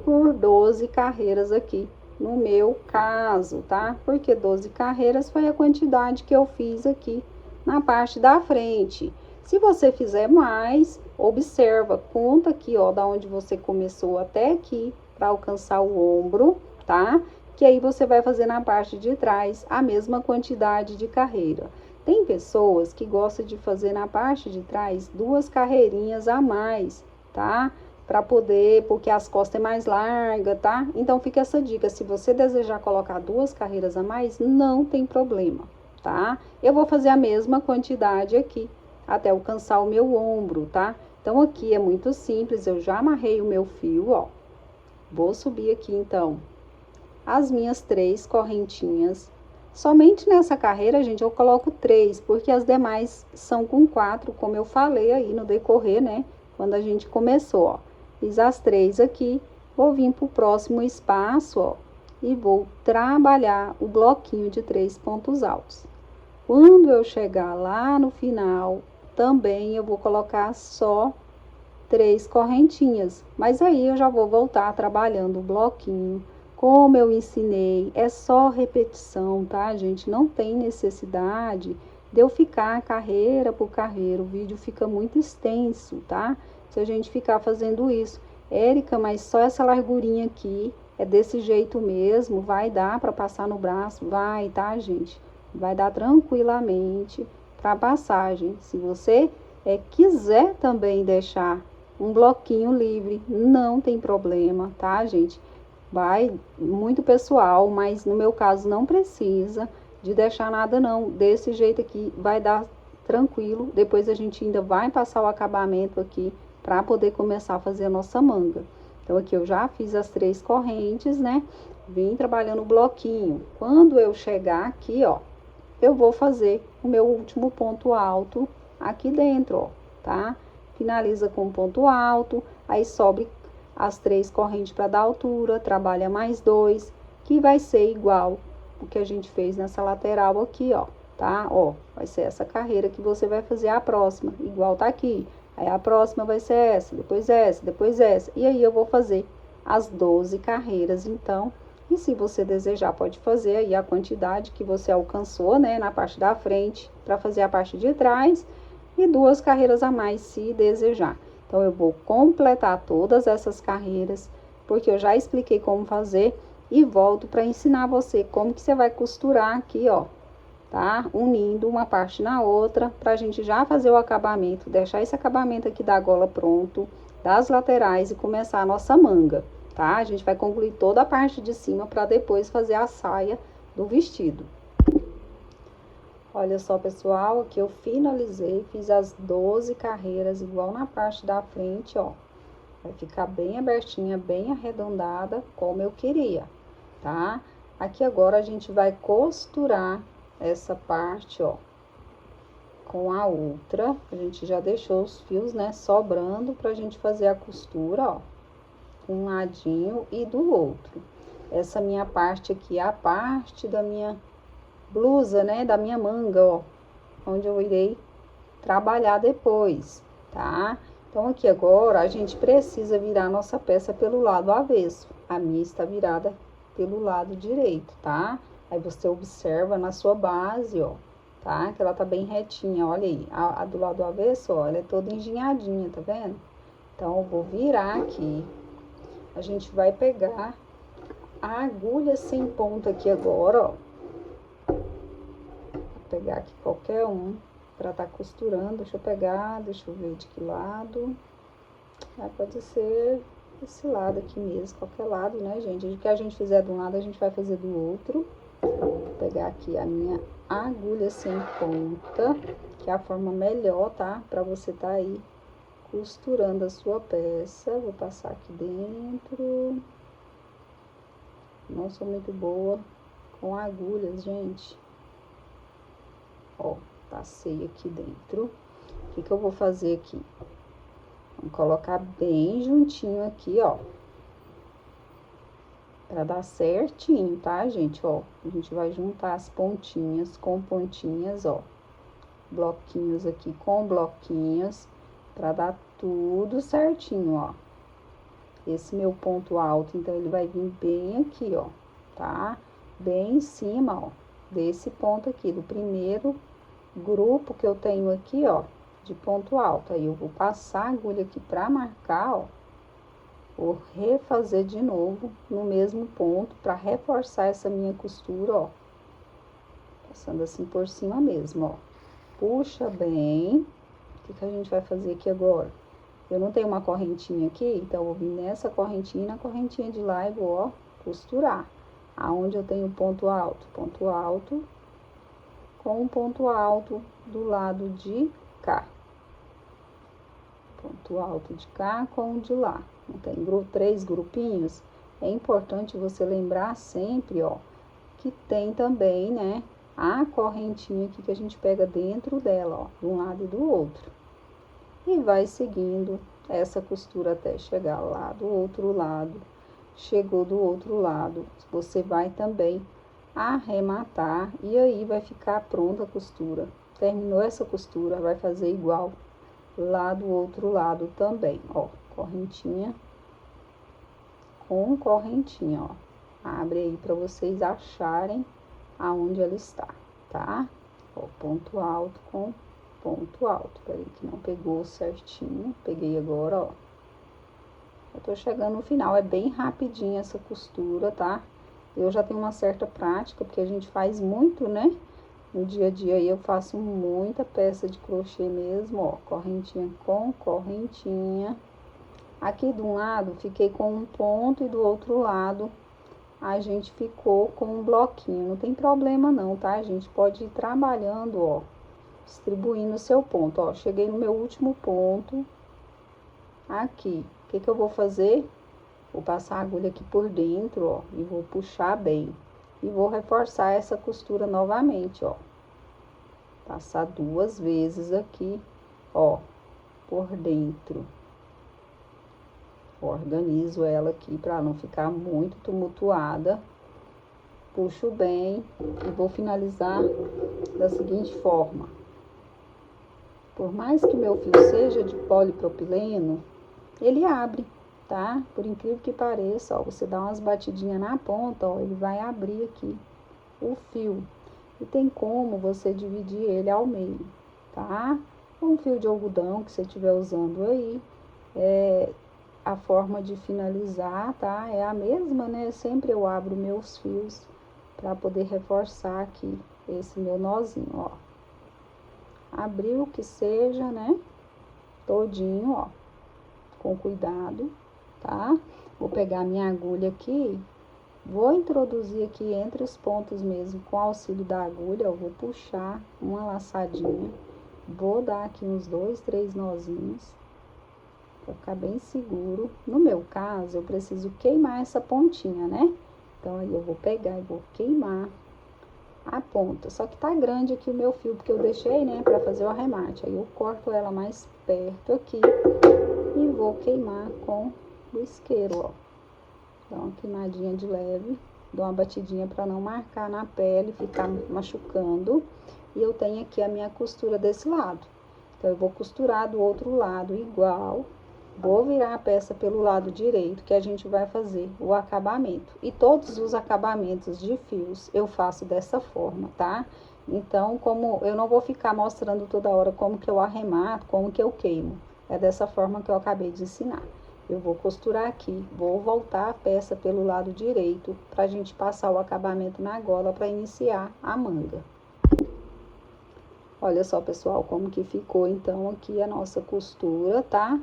por 12 carreiras aqui, no meu caso, tá? Porque 12 carreiras foi a quantidade que eu fiz aqui na parte da frente. Se você fizer mais, observa, conta aqui, ó, da onde você começou até aqui para alcançar o ombro, tá? Que aí você vai fazer na parte de trás a mesma quantidade de carreira. Tem pessoas que gostam de fazer na parte de trás 2 carreirinhas a mais, tá? Para poder, porque as costas é mais larga, tá? Então fica essa dica, se você desejar colocar 2 carreiras a mais, não tem problema, tá? Eu vou fazer a mesma quantidade aqui, até alcançar o meu ombro, tá? Então aqui é muito simples, eu já amarrei o meu fio, ó. Vou subir aqui então as minhas 3 correntinhas. Somente nessa carreira, gente, eu coloco 3, porque as demais são com 4, como eu falei aí no decorrer, né? Quando a gente começou, ó. Fiz as 3 aqui, vou vir pro próximo espaço, ó, e vou trabalhar o bloquinho de 3 pontos altos. Quando eu chegar lá no final, também eu vou colocar só 3 correntinhas, mas aí eu já vou voltar trabalhando o bloquinho. Como eu ensinei, é só repetição, tá, gente? Não tem necessidade de eu ficar carreira por carreira. O vídeo fica muito extenso, tá? Se a gente ficar fazendo isso. Érica, mas só essa largurinha aqui é desse jeito mesmo, vai dar para passar no braço? Vai, tá, gente? Vai dar tranquilamente para passagem. Se você quiser também deixar um bloquinho livre, não tem problema, tá, gente? Vai muito pessoal, mas no meu caso não precisa de deixar nada não. Desse jeito aqui vai dar tranquilo. Depois a gente ainda vai passar o acabamento aqui para poder começar a fazer a nossa manga. Então aqui eu já fiz as 3 correntes, né? Vim trabalhando o bloquinho. Quando eu chegar aqui, ó, eu vou fazer o meu último ponto alto aqui dentro, ó, tá? Finaliza com ponto alto, aí sobe as 3 correntes para dar altura, trabalha mais 2, que vai ser igual o que a gente fez nessa lateral aqui, ó, tá? Ó, vai ser essa carreira que você vai fazer a próxima, igual tá aqui. Aí a próxima vai ser essa, depois essa, depois essa. E aí eu vou fazer as 12 carreiras, então. E se você desejar, pode fazer aí a quantidade que você alcançou, né, na parte da frente, para fazer a parte de trás. E 2 carreiras a mais, se desejar. Então, eu vou completar todas essas carreiras, porque eu já expliquei como fazer e volto para ensinar você como que você vai costurar aqui, ó, tá? Unindo uma parte na outra, pra gente já fazer o acabamento, deixar esse acabamento aqui da gola pronto, das laterais e começar a nossa manga, tá? A gente vai concluir toda a parte de cima para depois fazer a saia do vestido. Olha só, pessoal, aqui eu finalizei, fiz as 12 carreiras igual na parte da frente, ó. Vai ficar bem abertinha, bem arredondada, como eu queria, tá? Aqui agora a gente vai costurar essa parte, ó, com a outra. A gente já deixou os fios, né, sobrando pra gente fazer a costura, ó, um ladinho e do outro. Essa minha parte aqui é a parte da minha blusa, né, da minha manga, ó, onde eu irei trabalhar depois, tá? Então, aqui agora, a gente precisa virar a nossa peça pelo lado avesso. A minha está virada pelo lado direito, tá? Aí, você observa na sua base, ó, tá? Que ela tá bem retinha, olha aí. A do lado avesso, ó, ela é toda engenhadinha, tá vendo? Então, eu vou virar aqui. A gente vai pegar a agulha sem ponta aqui agora, ó. Vou pegar aqui qualquer um pra tá costurando. Deixa eu pegar, deixa eu ver de que lado. Pode ser esse lado aqui mesmo, qualquer lado, né, gente? O que a gente fizer de um lado, a gente vai fazer do outro. Vou pegar aqui a minha agulha sem ponta, que é a forma melhor, tá? Pra você tá aí costurando a sua peça. Vou passar aqui dentro. Não sou muito boa com agulhas, gente. Ó, passei aqui dentro. O que eu vou fazer aqui? Vamos colocar bem juntinho aqui, ó. Pra dar certinho, tá, gente? Ó, a gente vai juntar as pontinhas com pontinhas, ó. Bloquinhos aqui com bloquinhos, pra dar tudo certinho, ó. Esse meu ponto alto, então, ele vai vir bem aqui, ó, tá? Bem em cima, ó, desse ponto aqui, do primeiro grupo que eu tenho aqui, ó, de ponto alto. Aí, eu vou passar a agulha aqui pra marcar, ó. Vou refazer de novo no mesmo ponto pra reforçar essa minha costura, ó. Passando assim por cima mesmo, ó. Puxa bem. O que a gente vai fazer aqui agora? Eu não tenho uma correntinha aqui, então eu vou vir nessa correntinha e na correntinha de lá e vou, ó, costurar. Aonde eu tenho ponto alto com um ponto alto do lado de cá. Ponto alto de cá com o de lá. Não tem três grupinhos? É importante você lembrar sempre, ó, que tem também, né, a correntinha aqui que a gente pega dentro dela, ó, de um lado e do outro. E vai seguindo essa costura até chegar lá do outro lado. Chegou do outro lado, você vai também arrematar e aí vai ficar pronta a costura. Terminou essa costura, vai fazer igual lá do outro lado também, ó, correntinha com correntinha, ó. Abre aí para vocês acharem aonde ela está, tá? Ó, ponto alto com ponto alto. Peraí que não pegou certinho. Peguei agora, ó. Eu tô chegando no final. É bem rapidinho essa costura, tá? Eu já tenho uma certa prática, porque a gente faz muito, né? No dia a dia aí eu faço muita peça de crochê mesmo, ó. Correntinha com correntinha. Aqui de um lado, fiquei com um ponto e do outro lado a gente ficou com um bloquinho. Não tem problema não, tá? A gente pode ir trabalhando, ó, distribuindo o seu ponto, ó. Cheguei no meu último ponto. Aqui, o que eu vou fazer? Vou passar a agulha aqui por dentro, ó, e vou puxar bem. E vou reforçar essa costura novamente, ó. Passar duas vezes aqui, ó, por dentro. Organizo ela aqui para não ficar muito tumultuada. Puxo bem e vou finalizar da seguinte forma. Por mais que meu fio seja de polipropileno, ele abre, tá? Por incrível que pareça, ó, você dá umas batidinhas na ponta, ó, ele vai abrir aqui o fio. E tem como você dividir ele ao meio, tá? Com um fio de algodão que você estiver usando aí, a forma de finalizar, tá? É a mesma, né? Sempre eu abro meus fios para poder reforçar aqui esse meu nozinho, ó. Abriu que seja, né? Todinho, ó. Com cuidado, tá? Vou pegar minha agulha aqui, vou introduzir aqui entre os pontos mesmo, com auxílio da agulha, eu vou puxar uma laçadinha, vou dar aqui uns 2, 3 nozinhos, pra ficar bem seguro. No meu caso, eu preciso queimar essa pontinha, né? Então, aí eu vou pegar e vou queimar a ponta. Só que tá grande aqui o meu fio, porque eu deixei, né, pra fazer o arremate. Aí eu corto ela mais perto aqui e vou queimar com o isqueiro, ó. Dá uma queimadinha de leve, dou uma batidinha pra não marcar na pele, ficar machucando. E eu tenho aqui a minha costura desse lado. Então, eu vou costurar do outro lado igual. Vou virar a peça pelo lado direito, que a gente vai fazer o acabamento. E todos os acabamentos de fios eu faço dessa forma, tá? Então, como eu não vou ficar mostrando toda hora como que eu arremato, como que eu queimo. É dessa forma que eu acabei de ensinar. Eu vou costurar aqui, vou voltar a peça pelo lado direito, pra gente passar o acabamento na gola para iniciar a manga. Olha só, pessoal, como que ficou, então, aqui a nossa costura, tá?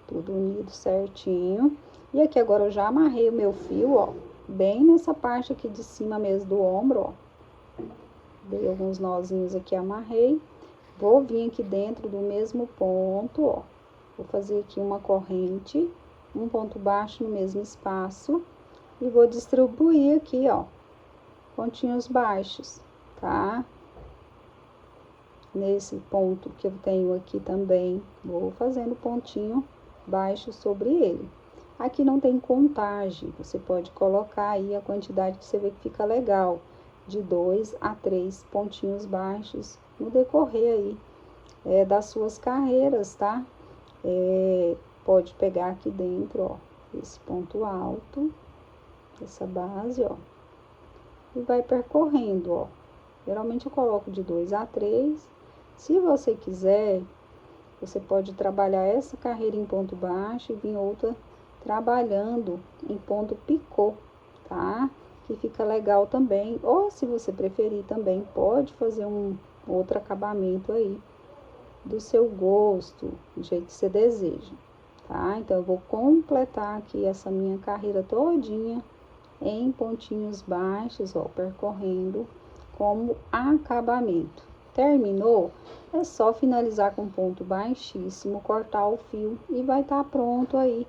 Tudo unido certinho. E aqui agora eu já amarrei o meu fio, ó, bem nessa parte aqui de cima mesmo do ombro, ó. Dei alguns nozinhos aqui, amarrei. Vou vir aqui dentro do mesmo ponto, ó. Vou fazer aqui uma corrente, um ponto baixo no mesmo espaço. E vou distribuir aqui, ó, pontinhos baixos, tá? Nesse ponto que eu tenho aqui também, vou fazendo pontinho baixo sobre ele. Aqui não tem contagem, você pode colocar aí a quantidade que você vê que fica legal, de 2 a 3 pontinhos baixos no decorrer aí das suas carreiras, tá? Pode pegar aqui dentro, ó, esse ponto alto, essa base, ó, e vai percorrendo, ó. Geralmente eu coloco de 2 a 3. Se você quiser, você pode trabalhar essa carreira em ponto baixo e vir outra trabalhando em ponto picô, tá? Que fica legal também. Ou se você preferir também, pode fazer um outro acabamento aí do seu gosto, do jeito que você deseja, tá? Então, eu vou completar aqui essa minha carreira todinha em pontinhos baixos, ó, percorrendo como acabamento. Terminou, é só finalizar com ponto baixíssimo, cortar o fio e vai estar pronto aí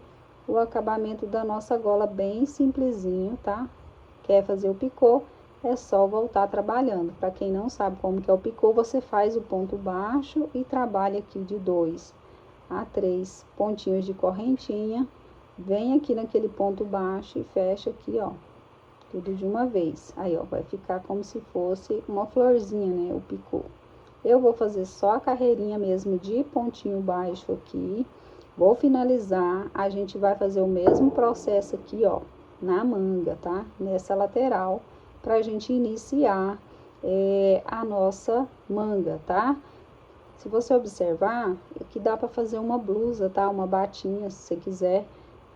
o acabamento da nossa gola, bem simplesinho, tá? Quer fazer o picô, é só voltar trabalhando. Para quem não sabe como que é o picô, você faz o ponto baixo e trabalha aqui de 2 a 3 pontinhos de correntinha, vem aqui naquele ponto baixo e fecha aqui, ó, tudo de uma vez. Aí, ó, vai ficar como se fosse uma florzinha, né, o picô. Eu vou fazer só a carreirinha mesmo de pontinho baixo aqui. Vou finalizar, a gente vai fazer o mesmo processo aqui, ó, na manga, tá? Nessa lateral, pra gente iniciar a nossa manga, tá? Se você observar, aqui dá pra fazer uma blusa, tá? Uma batinha, se você quiser.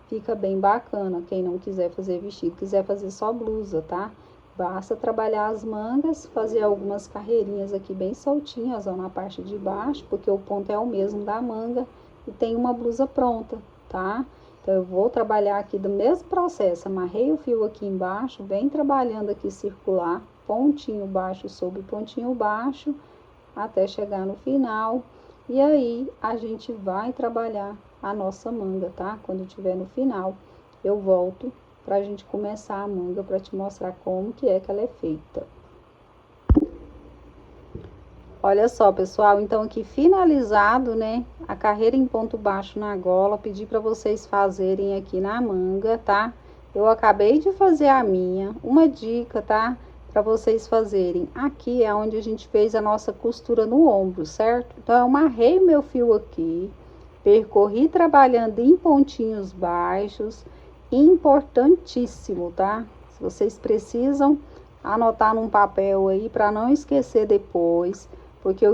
Fica bem bacana, quem não quiser fazer vestido, quiser fazer só blusa, tá? Basta trabalhar as mangas, fazer algumas carreirinhas aqui bem soltinhas, ó, na parte de baixo, porque o ponto é o mesmo da manga e tem uma blusa pronta, tá? Então, eu vou trabalhar aqui do mesmo processo, amarrei o fio aqui embaixo, vem trabalhando aqui circular, pontinho baixo sobre pontinho baixo, até chegar no final. E aí, a gente vai trabalhar a nossa manga, tá? Quando tiver no final, eu volto pra gente começar a manga, pra te mostrar como que ela é feita. Olha só, pessoal, então aqui finalizado, né, a carreira em ponto baixo na gola, pedi pra vocês fazerem aqui na manga, tá? Eu acabei de fazer a minha, uma dica, tá? Pra vocês fazerem. Aqui é onde a gente fez a nossa costura no ombro, certo? Então, eu amarrei o meu fio aqui, percorri trabalhando em pontinhos baixos, importantíssimo, tá? Se vocês precisam anotar num papel aí para não esquecer depois, porque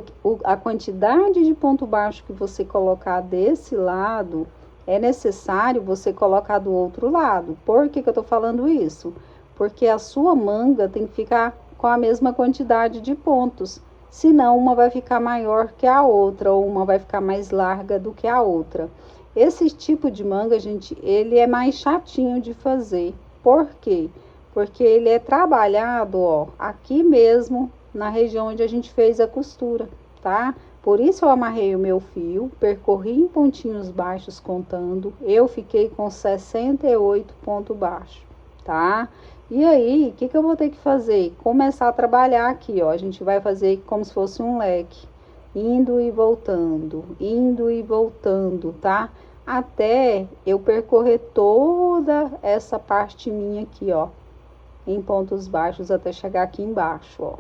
a quantidade de ponto baixo que você colocar desse lado, é necessário você colocar do outro lado. Por que que eu tô falando isso? Porque a sua manga tem que ficar com a mesma quantidade de pontos. Senão, uma vai ficar maior que a outra, ou uma vai ficar mais larga do que a outra. Esse tipo de manga, gente, ele é mais chatinho de fazer. Por quê? Porque ele é trabalhado, ó, aqui mesmo, na região onde a gente fez a costura, tá? Por isso eu amarrei o meu fio, percorri em pontinhos baixos contando, eu fiquei com 68 pontos baixos, tá? E aí, o que que eu vou ter que fazer? Começar a trabalhar aqui, ó. A gente vai fazer como se fosse um leque, indo e voltando, tá? Até eu percorrer toda essa parte minha aqui, ó, em pontos baixos até chegar aqui embaixo, ó,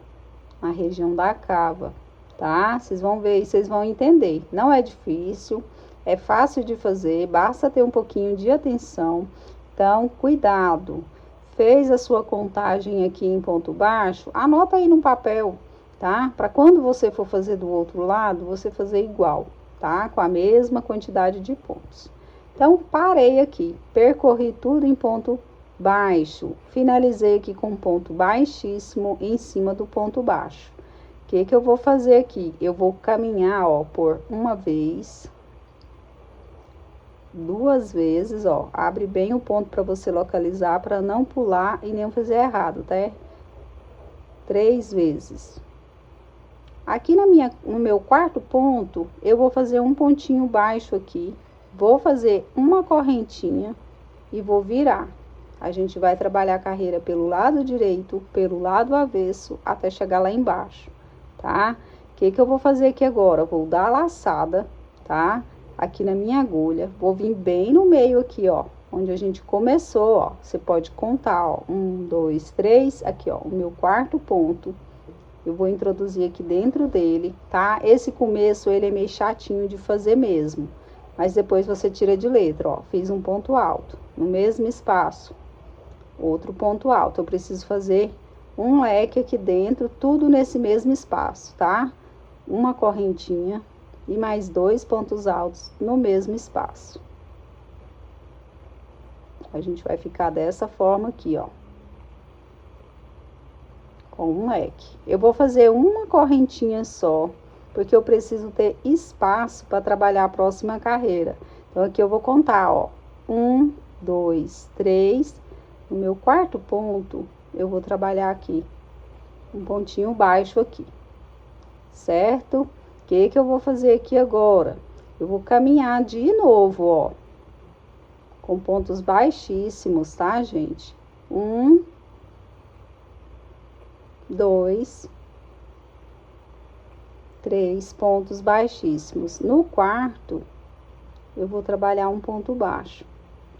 na região da cava, tá? Vocês vão ver e vocês vão entender. Não é difícil, é fácil de fazer, basta ter um pouquinho de atenção. Então, cuidado. Fez a sua contagem aqui em ponto baixo, anota aí no papel, tá? Para quando você for fazer do outro lado, você fazer igual, tá? Com a mesma quantidade de pontos. Então, parei aqui, percorri tudo em ponto baixo, finalizei aqui com ponto baixíssimo em cima do ponto baixo. O que que eu vou fazer aqui? Eu vou caminhar, ó, por uma vez, duas vezes, ó, abre bem o ponto para você localizar, para não pular e nem fazer errado, tá? 3 vezes. Aqui no meu quarto ponto, eu vou fazer um pontinho baixo aqui, vou fazer uma correntinha e vou virar. A gente vai trabalhar a carreira pelo lado direito, pelo lado avesso, até chegar lá embaixo, tá? O que que eu vou fazer aqui agora? Vou dar a laçada, tá? Aqui na minha agulha, vou vir bem no meio aqui, ó, onde a gente começou, ó. Você pode contar, ó, 1, 2, 3, aqui, ó, o meu quarto ponto. Eu vou introduzir aqui dentro dele, tá? Esse começo, ele é meio chatinho de fazer mesmo, mas depois você tira de letra, ó. Fiz um ponto alto, no mesmo espaço, outro ponto alto. Eu preciso fazer um leque aqui dentro, tudo nesse mesmo espaço, tá? Uma correntinha e mais 2 pontos altos no mesmo espaço. A gente vai ficar dessa forma aqui, ó, com um leque. Eu vou fazer uma correntinha só, porque eu preciso ter espaço para trabalhar a próxima carreira. Então, aqui eu vou contar, ó, 1, 2, 3. No meu quarto ponto, eu vou trabalhar aqui um pontinho baixo aqui, certo? O que que eu vou fazer aqui agora? Eu vou caminhar de novo, ó, com pontos baixíssimos, tá, gente? 1, 2, 3 pontos baixíssimos. No quarto, eu vou trabalhar um ponto baixo,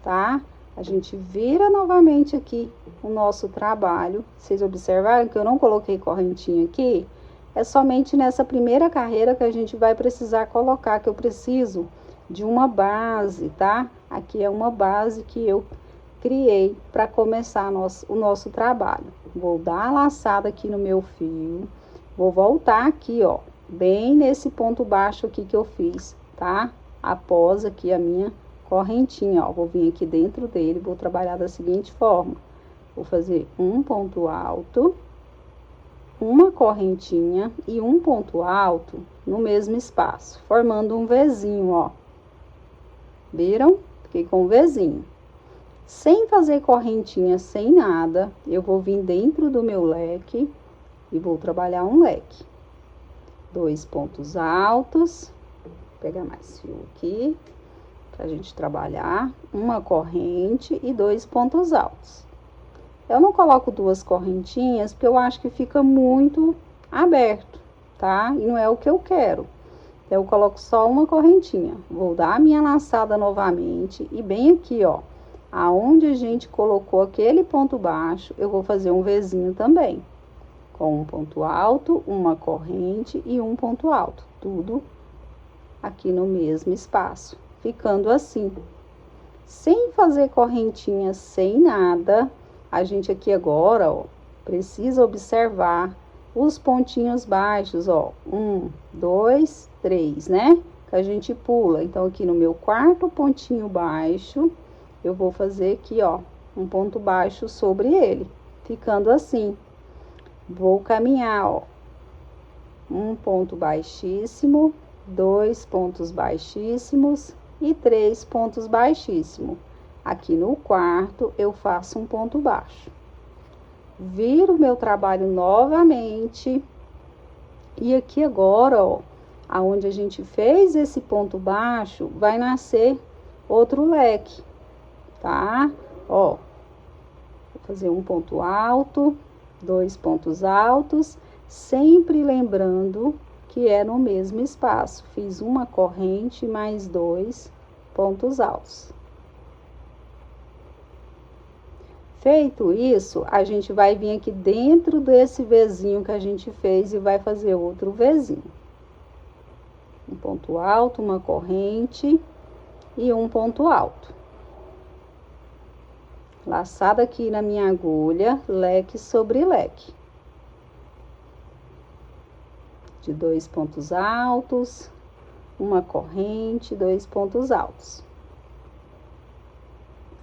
tá? A gente vira novamente aqui o nosso trabalho. Vocês observaram que eu não coloquei correntinha aqui? É somente nessa primeira carreira que a gente vai precisar colocar, que eu preciso de uma base, tá? Aqui é uma base que eu criei para começar o nosso trabalho. Vou dar a laçada aqui no meu fio, vou voltar aqui, ó, bem nesse ponto baixo aqui que eu fiz, tá? Após aqui a minha correntinha, ó, vou vir aqui dentro dele, vou trabalhar da seguinte forma. Vou fazer um ponto alto, uma correntinha e um ponto alto no mesmo espaço, formando um Vzinho, ó. Viram? Fiquei com um Vzinho. Sem fazer correntinha, sem nada, eu vou vir dentro do meu leque e vou trabalhar um leque. 2 pontos altos, vou pegar mais fio aqui, pra gente trabalhar, uma corrente e 2 pontos altos. Eu não coloco 2 correntinhas, porque eu acho que fica muito aberto, tá? E não é o que eu quero. Então, eu coloco só uma correntinha. Vou dar a minha laçada novamente e bem aqui, ó, aonde a gente colocou aquele ponto baixo, eu vou fazer um Vzinho também. Com um ponto alto, uma corrente e um ponto alto. Tudo aqui no mesmo espaço, ficando assim. Sem fazer correntinha, sem nada, a gente aqui agora, ó, precisa observar os pontinhos baixos, ó. 1, 2, 3, né? Que a gente pula. Então, aqui no meu quarto pontinho baixo, eu vou fazer aqui, ó, um ponto baixo sobre ele, ficando assim. Vou caminhar, ó, um ponto baixíssimo, 2 pontos baixíssimos e 3 pontos baixíssimos. Aqui no quarto, eu faço um ponto baixo. Viro o meu trabalho novamente. E aqui agora, ó, aonde a gente fez esse ponto baixo, vai nascer outro leque, tá? Ó, Fazer um ponto alto, 2 pontos altos, sempre lembrando que é no mesmo espaço. Fiz uma corrente mais 2 pontos altos. Feito isso, a gente vai vir aqui dentro desse Vzinho que a gente fez e vai fazer outro Vzinho. Um ponto alto, uma corrente e um ponto alto. Laçada aqui na minha agulha, leque sobre leque. De 2 pontos altos, uma corrente, 2 pontos altos.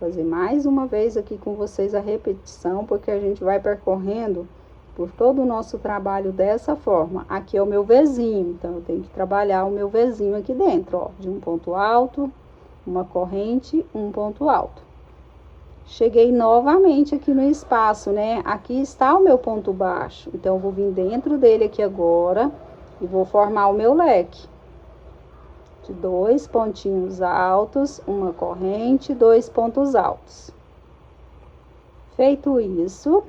Vou fazer mais uma vez aqui com vocês a repetição, porque a gente vai percorrendo por todo o nosso trabalho dessa forma. Aqui é o meu Vzinho, então eu tenho que trabalhar o meu Vzinho aqui dentro, ó, de um ponto alto, uma corrente, um ponto alto. Cheguei novamente aqui no espaço, né? Aqui está o meu ponto baixo, então eu vou vir dentro dele aqui agora e vou formar o meu leque. De 2 pontinhos altos, uma corrente, 2 pontos altos. Feito isso,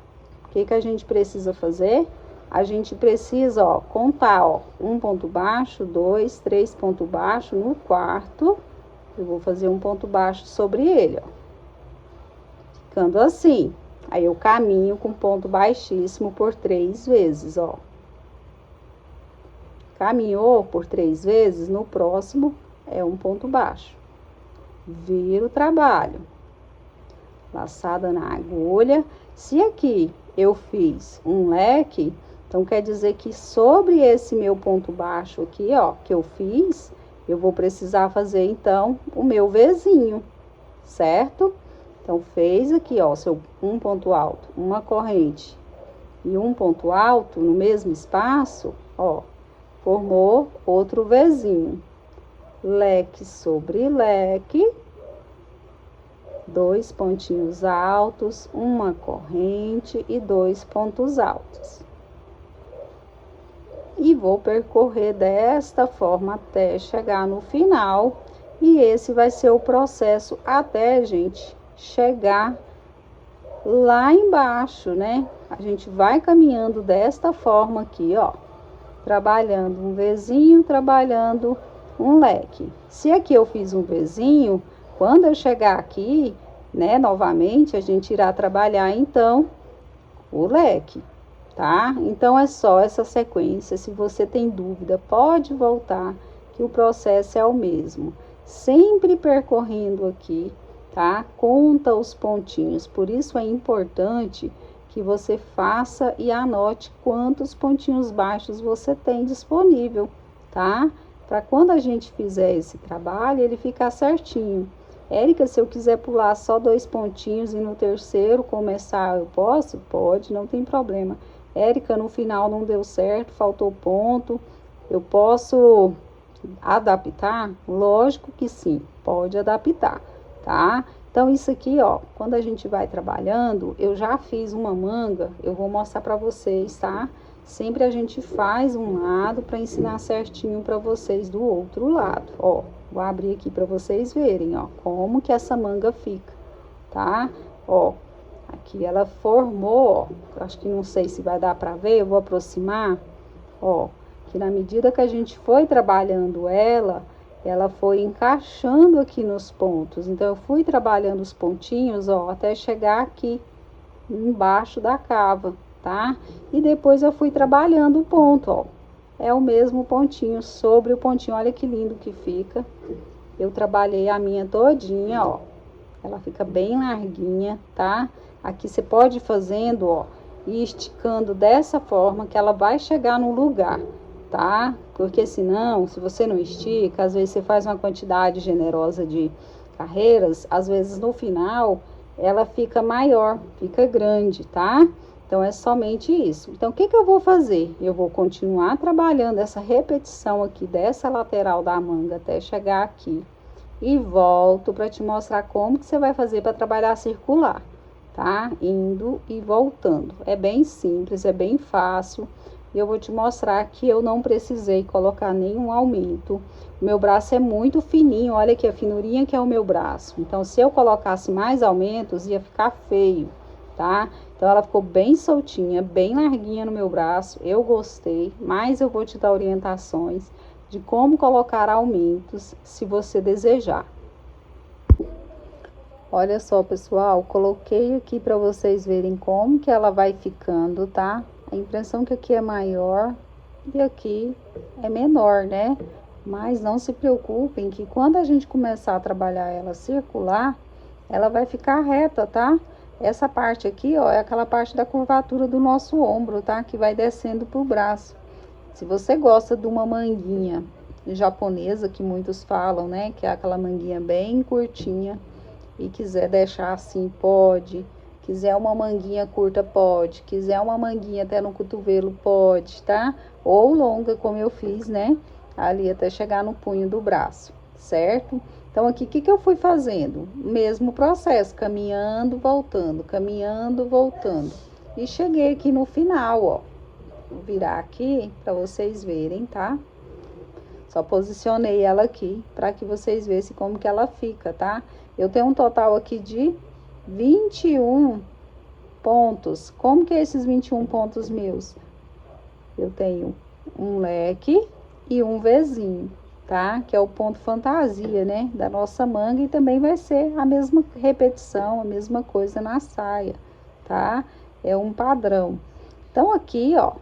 o que que a gente precisa fazer? A gente precisa, ó, contar, ó, um ponto baixo, 2, 3 pontos baixos. No quarto, eu vou fazer um ponto baixo sobre ele, ó. Ficando assim. Aí eu caminho com ponto baixíssimo por 3 vezes, ó. Caminhou por 3 vezes, no próximo é um ponto baixo. Viro o trabalho. Laçada na agulha. Se aqui eu fiz um leque, então quer dizer que sobre esse meu ponto baixo aqui, ó, que eu fiz, eu vou precisar fazer então o meu Vzinho, certo? Então fez aqui, ó, seu um ponto alto, uma corrente e um ponto alto no mesmo espaço, ó, formou outro Vzinho. Leque sobre leque, 2 pontinhos altos, uma corrente e 2 pontos altos. E vou percorrer desta forma até chegar no final. E esse vai ser o processo até, gente, chegar lá embaixo, né? A gente vai caminhando desta forma aqui, ó. Trabalhando um Vzinho, trabalhando um leque. Se aqui eu fiz um Vzinho, quando eu chegar aqui, né, novamente, a gente irá trabalhar, então, o leque, tá? Então, é só essa sequência. Se você tem dúvida, pode voltar, que o processo é o mesmo. Sempre percorrendo aqui, tá? Conta os pontinhos. Por isso é importante que você faça e anote quantos pontinhos baixos você tem disponível, tá? Para quando a gente fizer esse trabalho, ele ficar certinho. Érica, se eu quiser pular só 2 pontinhos e no terceiro começar, eu posso? Pode, não tem problema. Érica, no final não deu certo, faltou ponto, eu posso adaptar? Lógico que sim, pode adaptar, tá? Então, isso aqui, ó, quando a gente vai trabalhando, eu já fiz uma manga, eu vou mostrar pra vocês, tá? Sempre a gente faz um lado para ensinar certinho para vocês do outro lado, ó. Vou abrir aqui para vocês verem, ó, como que essa manga fica, tá? Ó, aqui ela formou, ó, acho que não sei se vai dar para ver, eu vou aproximar, ó, que na medida que a gente foi trabalhando ela foi encaixando aqui nos pontos. Então, eu fui trabalhando os pontinhos, ó, até chegar aqui embaixo da cava, tá? E depois eu fui trabalhando o ponto, ó. É o mesmo pontinho sobre o pontinho, olha que lindo que fica. Eu trabalhei a minha todinha, ó. Ela fica bem larguinha, tá? Aqui você pode ir fazendo, ó, e esticando dessa forma que ela vai chegar no lugar, tá? Porque senão, se você não estica, às vezes você faz uma quantidade generosa de carreiras, às vezes no final ela fica maior, fica grande, tá? Então é somente isso. Então o que que eu vou fazer? Eu vou continuar trabalhando essa repetição aqui dessa lateral da manga até chegar aqui e volto para te mostrar como que você vai fazer para trabalhar circular, tá? Indo e voltando. É bem simples, é bem fácil. E eu vou te mostrar que eu não precisei colocar nenhum aumento. O meu braço é muito fininho, olha aqui a finurinha que é o meu braço. Então, se eu colocasse mais aumentos, ia ficar feio, tá? Então, ela ficou bem soltinha, bem larguinha no meu braço. Eu gostei, mas eu vou te dar orientações de como colocar aumentos, se você desejar. Olha só, pessoal, coloquei aqui para vocês verem como que ela vai ficando, tá? A impressão que aqui é maior e aqui é menor, né? Mas não se preocupem que quando a gente começar a trabalhar ela circular, ela vai ficar reta, tá? Essa parte aqui, ó, é aquela parte da curvatura do nosso ombro, tá? Que vai descendo pro braço. Se você gosta de uma manguinha japonesa, que muitos falam, né? Que é aquela manguinha bem curtinha, e quiser deixar assim, pode. Quiser uma manguinha curta, pode. Quiser uma manguinha até no cotovelo, pode, tá? Ou longa, como eu fiz, né? Ali até chegar no punho do braço, certo? Então, aqui, o que eu fui fazendo? Mesmo processo, caminhando, voltando, caminhando, voltando. E cheguei aqui no final, ó. Vou virar aqui para vocês verem, tá? Só posicionei ela aqui para que vocês vejam como que ela fica, tá? Eu tenho um total aqui de 21 pontos. Como que é esses 21 pontos meus? Eu tenho um leque e um Vzinho, tá? Que é o ponto fantasia, né? Da nossa manga, e também vai ser a mesma repetição, a mesma coisa na saia, tá? É um padrão. Então, aqui, ó,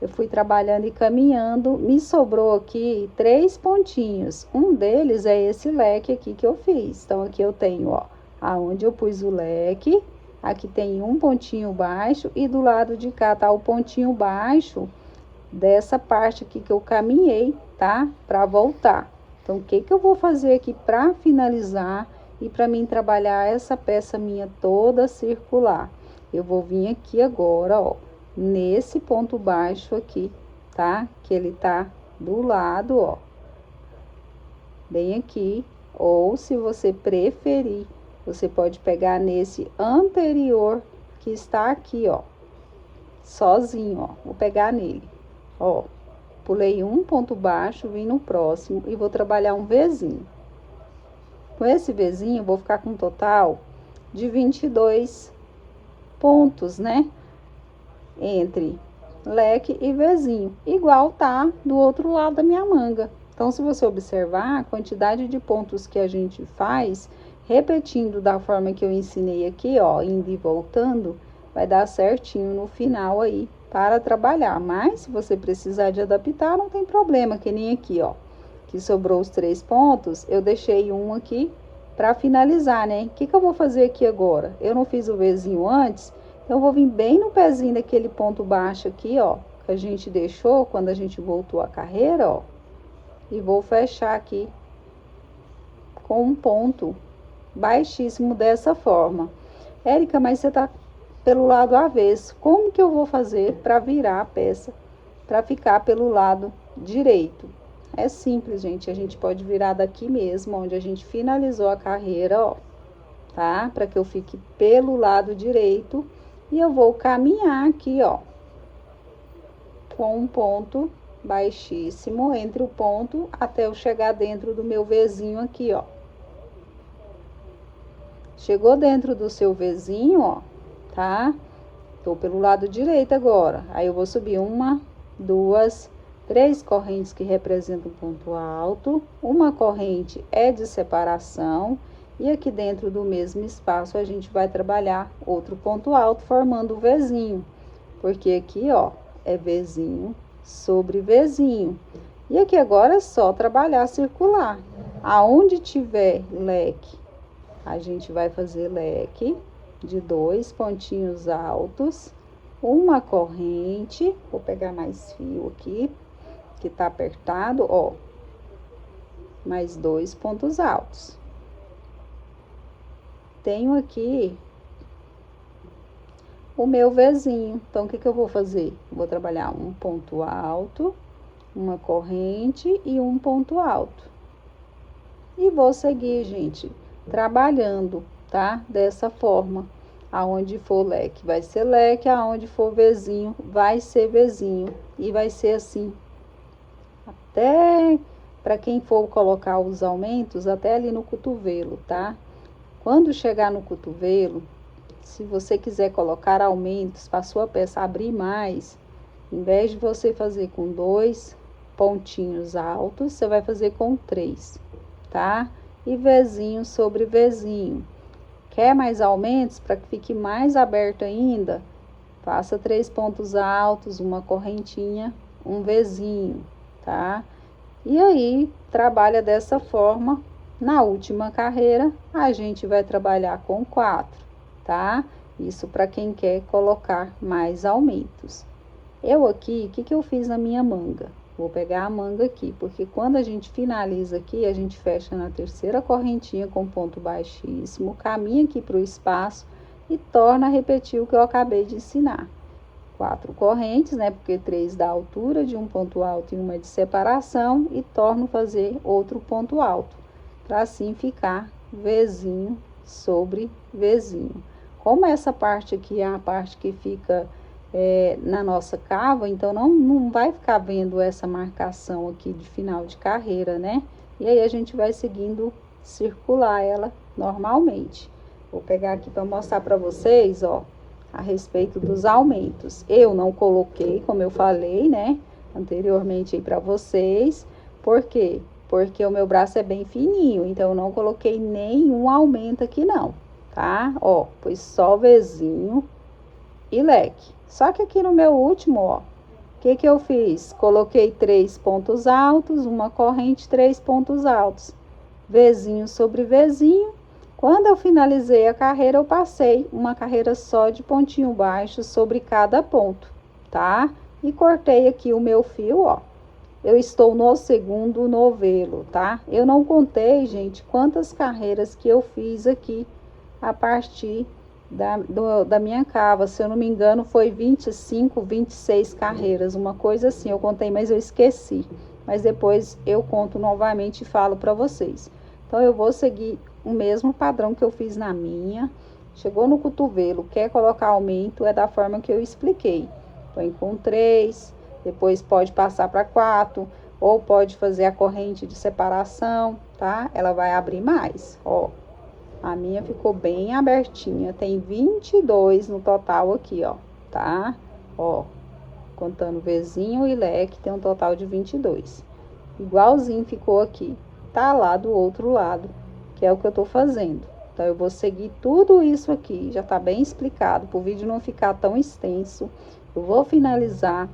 eu fui trabalhando e caminhando, me sobrou aqui 3 pontinhos. Um deles é esse leque aqui que eu fiz. Então, aqui eu tenho, ó, aonde eu pus o leque, aqui tem um pontinho baixo e do lado de cá tá o pontinho baixo dessa parte aqui que eu caminhei, tá? Pra voltar. Então, o que eu vou fazer aqui pra finalizar e pra mim trabalhar essa peça minha toda circular? Eu vou vir aqui agora, ó, nesse ponto baixo aqui, tá? Que ele tá do lado, ó, bem aqui. Ou, se você preferir, você pode pegar nesse anterior que está aqui, ó, sozinho, ó. Vou pegar nele, ó, pulei um ponto baixo, vim no próximo e vou trabalhar um Vzinho. Com esse Vzinho, eu vou ficar com um total de 22 pontos, né? Entre leque e Vzinho, igual tá do outro lado da minha manga. Então, se você observar a quantidade de pontos que a gente faz, repetindo da forma que eu ensinei aqui, ó, indo e voltando, vai dar certinho no final aí para trabalhar. Mas, se você precisar de adaptar, não tem problema, que nem aqui, ó, que sobrou os 3 pontos, eu deixei um aqui para finalizar, né? O que eu vou fazer aqui agora? Eu não fiz o Vzinho antes, então, eu vou vir bem no pezinho daquele ponto baixo aqui, ó, que a gente deixou quando a gente voltou a carreira, ó. E vou fechar aqui com um ponto baixíssimo dessa forma. Érica, mas você tá pelo lado avesso. Como que eu vou fazer para virar a peça para ficar pelo lado direito? É simples, gente. A gente pode virar daqui mesmo, onde a gente finalizou a carreira, ó, tá? Para que eu fique pelo lado direito. E eu vou caminhar aqui, ó, com um ponto baixíssimo entre o ponto até eu chegar dentro do meu Vzinho aqui, ó. Chegou dentro do seu Vzinho, ó, tá? Tô pelo lado direito agora. Aí eu vou subir 1, 2, 3 correntes que representam um ponto alto. Uma corrente é de separação. E aqui dentro do mesmo espaço, a gente vai trabalhar outro ponto alto, formando o Vzinho. Porque aqui, ó, é Vzinho sobre Vzinho. E aqui agora é só trabalhar circular. Aonde tiver leque, a gente vai fazer leque de 2 pontinhos altos, uma corrente. Vou pegar mais fio aqui, que tá apertado, ó. Mais 2 pontos altos. Tenho aqui o meu Vzinho. Então, o que eu vou fazer? Vou trabalhar um ponto alto, uma corrente e um ponto alto. E vou seguir, gente, trabalhando, tá? Dessa forma. Aonde for leque, vai ser leque. Aonde for Vzinho, vai ser Vzinho. E vai ser assim. Até, para quem for colocar os aumentos, até ali no cotovelo, tá? Quando chegar no cotovelo, se você quiser colocar aumentos para sua peça abrir mais, em vez de você fazer com 2 pontinhos altos, você vai fazer com 3, tá? E vezinho sobre vezinho. Quer mais aumentos para que fique mais aberto ainda? Faça 3 pontos altos, uma correntinha, um vezinho, tá? E aí, trabalha dessa forma. Na última carreira, a gente vai trabalhar com 4, tá? Isso para quem quer colocar mais aumentos. Eu aqui, o que eu fiz na minha manga? Vou pegar a manga aqui, porque quando a gente finaliza aqui, a gente fecha na terceira correntinha com ponto baixíssimo, caminha aqui para o espaço e torna a repetir o que eu acabei de ensinar. 4 correntes, né? Porque 3 da altura de um ponto alto e uma de separação, e torno fazer outro ponto alto, para assim ficar vezinho sobre vezinho. Como essa parte aqui é a parte que fica na nossa cava, então não vai ficar vendo essa marcação aqui de final de carreira, né? E aí a gente vai seguindo circular ela normalmente. Vou pegar aqui para mostrar para vocês, ó, a respeito dos aumentos. Eu não coloquei, como eu falei, né, anteriormente aí para vocês. Por quê? Porque o meu braço é bem fininho, então eu não coloquei nenhum aumento aqui não, tá? Ó, foi só vezinho e leque. Só que aqui no meu último, ó, o que eu fiz? Coloquei 3 pontos altos, uma corrente, 3 pontos altos, vezinho sobre vezinho. Quando eu finalizei a carreira, eu passei uma carreira só de pontinho baixo sobre cada ponto, tá? E cortei aqui o meu fio, ó. Eu estou no segundo novelo, tá? Eu não contei, gente, quantas carreiras que eu fiz aqui a partir da minha cava. Se eu não me engano, foi 25, 26 carreiras, uma coisa assim. Eu contei, mas eu esqueci. Mas depois eu conto novamente e falo para vocês. Então, eu vou seguir o mesmo padrão que eu fiz na minha. Chegou no cotovelo, quer colocar aumento, é da forma que eu expliquei. Põe com 3, depois pode passar para 4, ou pode fazer a corrente de separação, tá? Ela vai abrir mais, ó. A minha ficou bem abertinha, tem 22 no total aqui, ó, tá? Ó, contando vezinho e leque, tem um total de 22. Igualzinho ficou aqui, tá lá do outro lado, que é o que eu tô fazendo. Então, eu vou seguir tudo isso aqui, já tá bem explicado, para o vídeo não ficar tão extenso. Eu vou finalizar,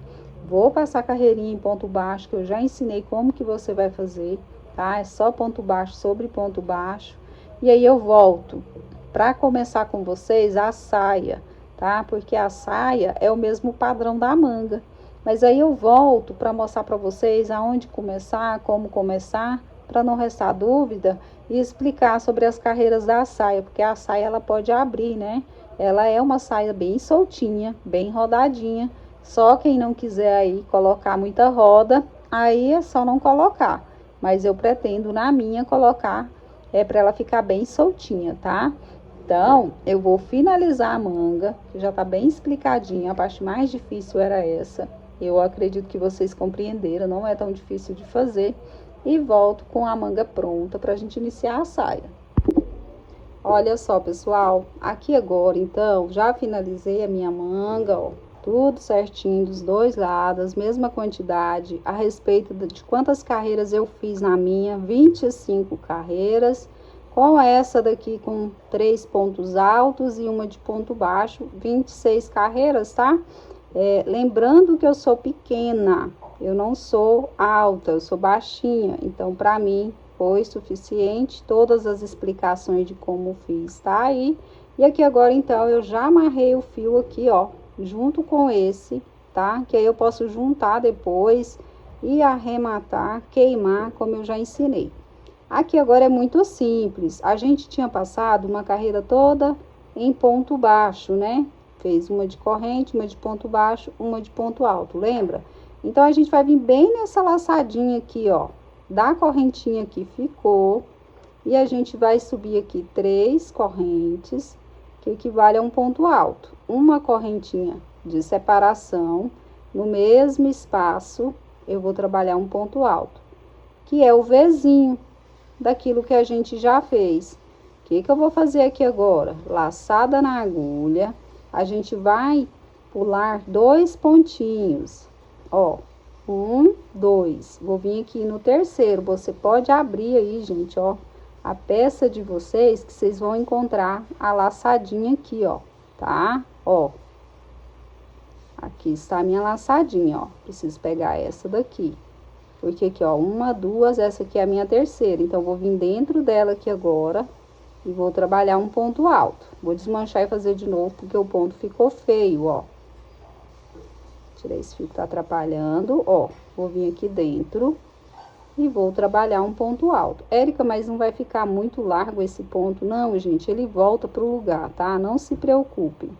vou passar carreirinha em ponto baixo, que eu já ensinei como que você vai fazer, tá? É só ponto baixo sobre ponto baixo. E aí eu volto para começar com vocês a saia, tá? Porque a saia é o mesmo padrão da manga. Mas aí eu volto para mostrar para vocês aonde começar, como começar, para não restar dúvida, e explicar sobre as carreiras da saia, porque a saia ela pode abrir, né? Ela é uma saia bem soltinha, bem rodadinha. Só quem não quiser aí colocar muita roda, aí é só não colocar. Mas eu pretendo na minha colocar para ela ficar bem soltinha, tá? Então, eu vou finalizar a manga, que já tá bem explicadinha. A parte mais difícil era essa. Eu acredito que vocês compreenderam, não é tão difícil de fazer. E volto com a manga pronta pra gente iniciar a saia. Olha só, pessoal, aqui agora, então, já finalizei a minha manga, ó. Tudo certinho dos dois lados, mesma quantidade, a respeito de quantas carreiras eu fiz na minha, 25 carreiras, com essa daqui com 3 pontos altos e uma de ponto baixo, 26 carreiras, tá? Lembrando que eu sou pequena, eu não sou alta, eu sou baixinha, então para mim foi suficiente todas as explicações de como fiz, tá aí. E aqui agora, então, eu já amarrei o fio aqui, ó, junto com esse, tá? Que aí eu posso juntar depois e arrematar, queimar, como eu já ensinei. Aqui agora é muito simples. A gente tinha passado uma carreira toda em ponto baixo, né? Fez uma de corrente, uma de ponto baixo, uma de ponto alto, lembra? Então, a gente vai vir bem nessa laçadinha aqui, ó, da correntinha que ficou. E a gente vai subir aqui 3 correntes, que equivale a um ponto alto. Uma correntinha de separação, no mesmo espaço, eu vou trabalhar um ponto alto, que é o Vzinho daquilo que a gente já fez, que eu vou fazer aqui agora? Laçada na agulha, a gente vai pular 2 pontinhos, ó, 1, 2, vou vir aqui no terceiro, você pode abrir aí, gente, ó, a peça de vocês, que vocês vão encontrar a laçadinha aqui, ó, tá? Ó, aqui está a minha laçadinha, ó, preciso pegar essa daqui, porque aqui, ó, 1, 2, essa aqui é a minha terceira, então, vou vir dentro dela aqui agora, e vou trabalhar um ponto alto. Vou desmanchar e fazer de novo, porque o ponto ficou feio, ó. Tirei esse fio que tá atrapalhando, ó. Vou vir aqui dentro e vou trabalhar um ponto alto. Érica, mas não vai ficar muito largo esse ponto? Não, gente, ele volta pro lugar, tá? Não se preocupem.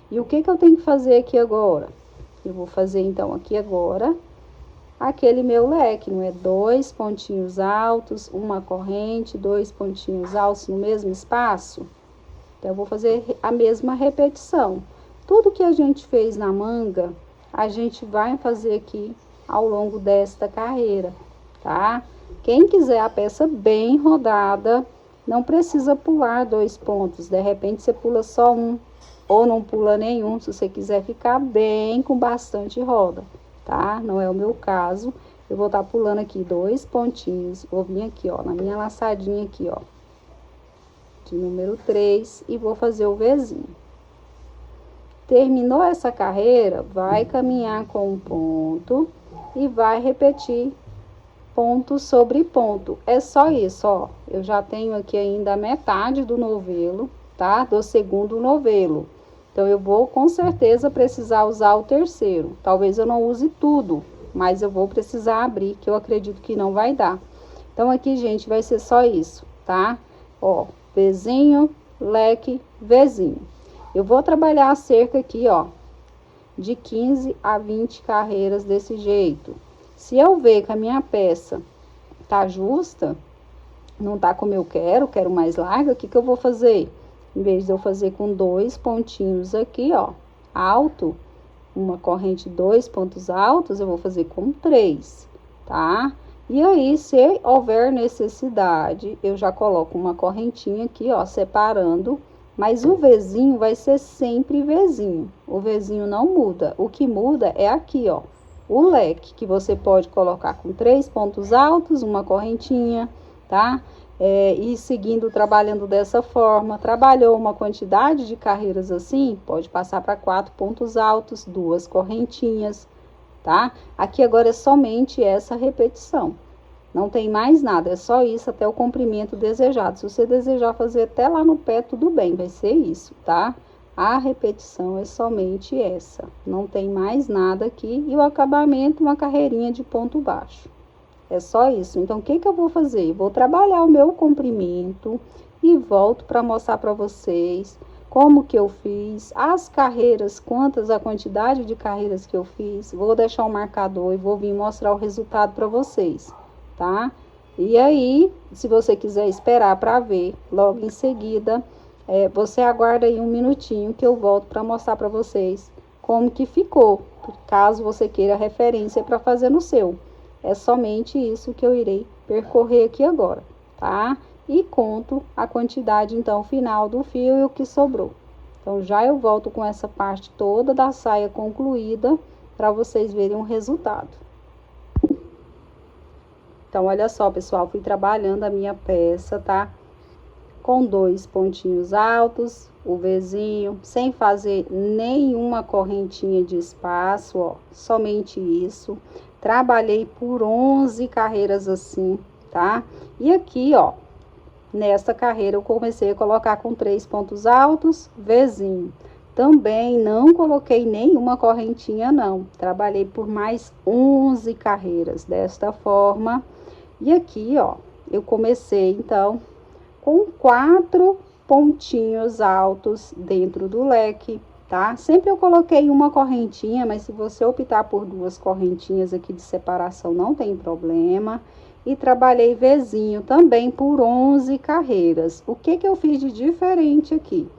E o que que eu tenho que fazer aqui agora? Eu vou fazer, então, aqui agora, aquele meu leque, não é? 2 pontinhos altos, uma corrente, 2 pontinhos altos no mesmo espaço. Então, eu vou fazer a mesma repetição. Tudo que a gente fez na manga, a gente vai fazer aqui ao longo desta carreira, tá? Quem quiser a peça bem rodada, não precisa pular 2 pontos. De repente, você pula só um, ou não pula nenhum, se você quiser ficar bem com bastante roda. Tá? Não é o meu caso. Eu vou estar pulando aqui 2 pontinhos. Vou vir aqui, ó, na minha laçadinha aqui, ó, de número 3, e vou fazer o Vzinho. Terminou essa carreira, vai caminhar com um ponto e vai repetir ponto sobre ponto. É só isso, ó. Eu já tenho aqui ainda a metade do novelo, tá? Do segundo novelo. Então, eu vou, com certeza, precisar usar o terceiro. Talvez eu não use tudo, mas eu vou precisar abrir, que eu acredito que não vai dar. Então, aqui, gente, vai ser só isso, tá? Ó, Vzinho, leque, Vzinho. Eu vou trabalhar a cerca aqui, ó, de 15 a 20 carreiras desse jeito. Se eu ver que a minha peça tá justa, não tá como eu quero mais larga, o que que eu vou fazer? Em vez de eu fazer com 2 pontinhos aqui, ó, alto, uma corrente 2 pontos altos, eu vou fazer com 3, tá? E aí, se houver necessidade, eu já coloco uma correntinha aqui, ó, separando, mas o Vzinho vai ser sempre Vzinho. O Vzinho não muda. O que muda é aqui, ó, o leque, que você pode colocar com 3 pontos altos, uma correntinha, tá? E seguindo, trabalhando dessa forma, trabalhou uma quantidade de carreiras assim, pode passar para 4 pontos altos, 2 correntinhas, tá? Aqui agora é somente essa repetição, não tem mais nada, é só isso até o comprimento desejado. Se você desejar fazer até lá no pé, tudo bem, vai ser isso, tá? A repetição é somente essa, não tem mais nada aqui, e o acabamento, uma carreirinha de ponto baixo. É só isso. Então, o que que eu vou fazer? Vou trabalhar o meu comprimento e volto para mostrar para vocês como que eu fiz, as carreiras, a quantidade de carreiras que eu fiz. Vou deixar um marcador e vou vir mostrar o resultado para vocês, tá? E aí, se você quiser esperar para ver, logo em seguida, você aguarda aí um minutinho que eu volto para mostrar para vocês como que ficou, caso você queira referência para fazer no seu. É somente isso que eu irei percorrer aqui agora, tá? E conto a quantidade, então, final do fio e o que sobrou. Então, já eu volto com essa parte toda da saia concluída, para vocês verem o resultado. Então, olha só, pessoal, fui trabalhando a minha peça, tá? Com 2 pontinhos altos, o Vzinho, sem fazer nenhuma correntinha de espaço, ó, somente isso. Trabalhei por 11 carreiras assim, tá? E aqui, ó, nessa carreira eu comecei a colocar com 3 pontos altos, Vzinho. Também não coloquei nenhuma correntinha, não. Trabalhei por mais 11 carreiras desta forma. E aqui, ó, eu comecei, então, com 4 pontinhos altos dentro do leque, tá? Sempre eu coloquei uma correntinha, mas se você optar por 2 correntinhas aqui de separação, não tem problema. E trabalhei Vzinho também por 11 carreiras. O que que eu fiz de diferente aqui?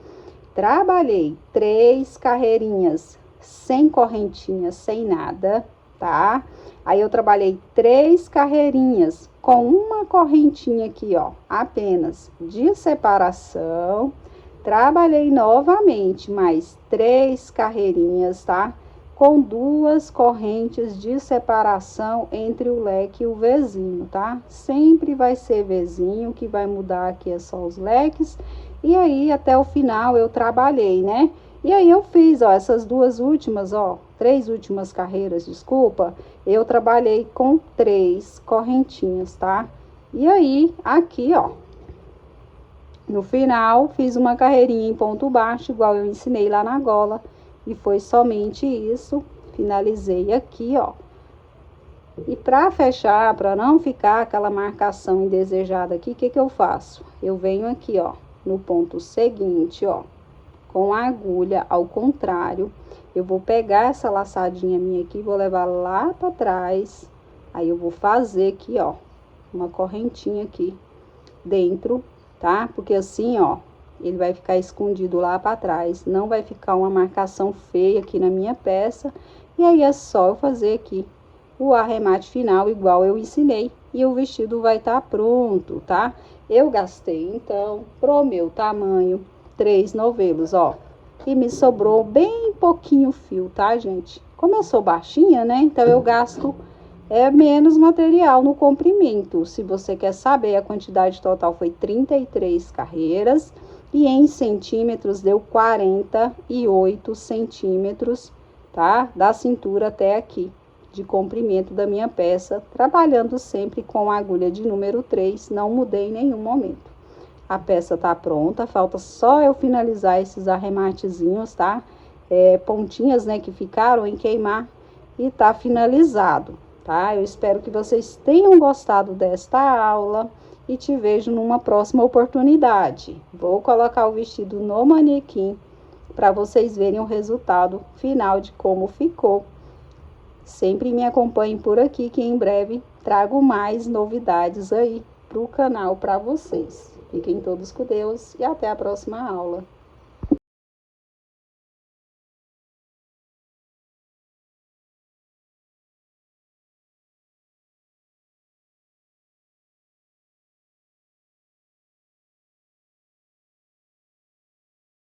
Trabalhei 3 carreirinhas sem correntinha, sem nada, tá? Aí eu trabalhei 3 carreirinhas com uma correntinha aqui, ó, apenas de separação. Trabalhei novamente mais 3 carreirinhas, tá? Com 2 correntes de separação entre o leque e o vezinho, tá? Sempre vai ser vezinho, que vai mudar aqui é só os leques. E aí, até o final, eu trabalhei, né? E aí, eu fiz, ó, essas 2 últimas, ó, 3 últimas carreiras, desculpa, eu trabalhei com 3 correntinhas, tá? E aí, aqui, ó, no final, fiz uma carreirinha em ponto baixo, igual eu ensinei lá na gola. E foi somente isso. Finalizei aqui, ó. E para fechar, para não ficar aquela marcação indesejada aqui, o que eu faço? Eu venho aqui, ó, no ponto seguinte, ó, com a agulha ao contrário. Eu vou pegar essa laçadinha minha aqui, vou levar lá para trás. Aí eu vou fazer aqui, ó, uma correntinha aqui dentro, tá? Porque assim, ó, ele vai ficar escondido lá para trás, não vai ficar uma marcação feia aqui na minha peça. E aí é só eu fazer aqui o arremate final, igual eu ensinei, e o vestido vai estar pronto, tá? Eu gastei, então, pro meu tamanho, 3 novelos, ó, e me sobrou bem pouquinho fio, tá, gente? Como eu sou baixinha, né, então eu gasto menos material no comprimento. Se você quer saber, a quantidade total foi 33 carreiras e em centímetros deu 48 centímetros, tá? Da cintura até aqui, de comprimento da minha peça, trabalhando sempre com a agulha de número 3, não mudei em nenhum momento. A peça tá pronta, falta só eu finalizar esses arrematezinhos, tá? Pontinhas, né, que ficaram em queimar, e tá finalizado. Tá? Eu espero que vocês tenham gostado desta aula e te vejo numa próxima oportunidade. Vou colocar o vestido no manequim para vocês verem o resultado final de como ficou. Sempre me acompanhem por aqui, que em breve trago mais novidades aí para o canal para vocês. Fiquem todos com Deus e até a próxima aula.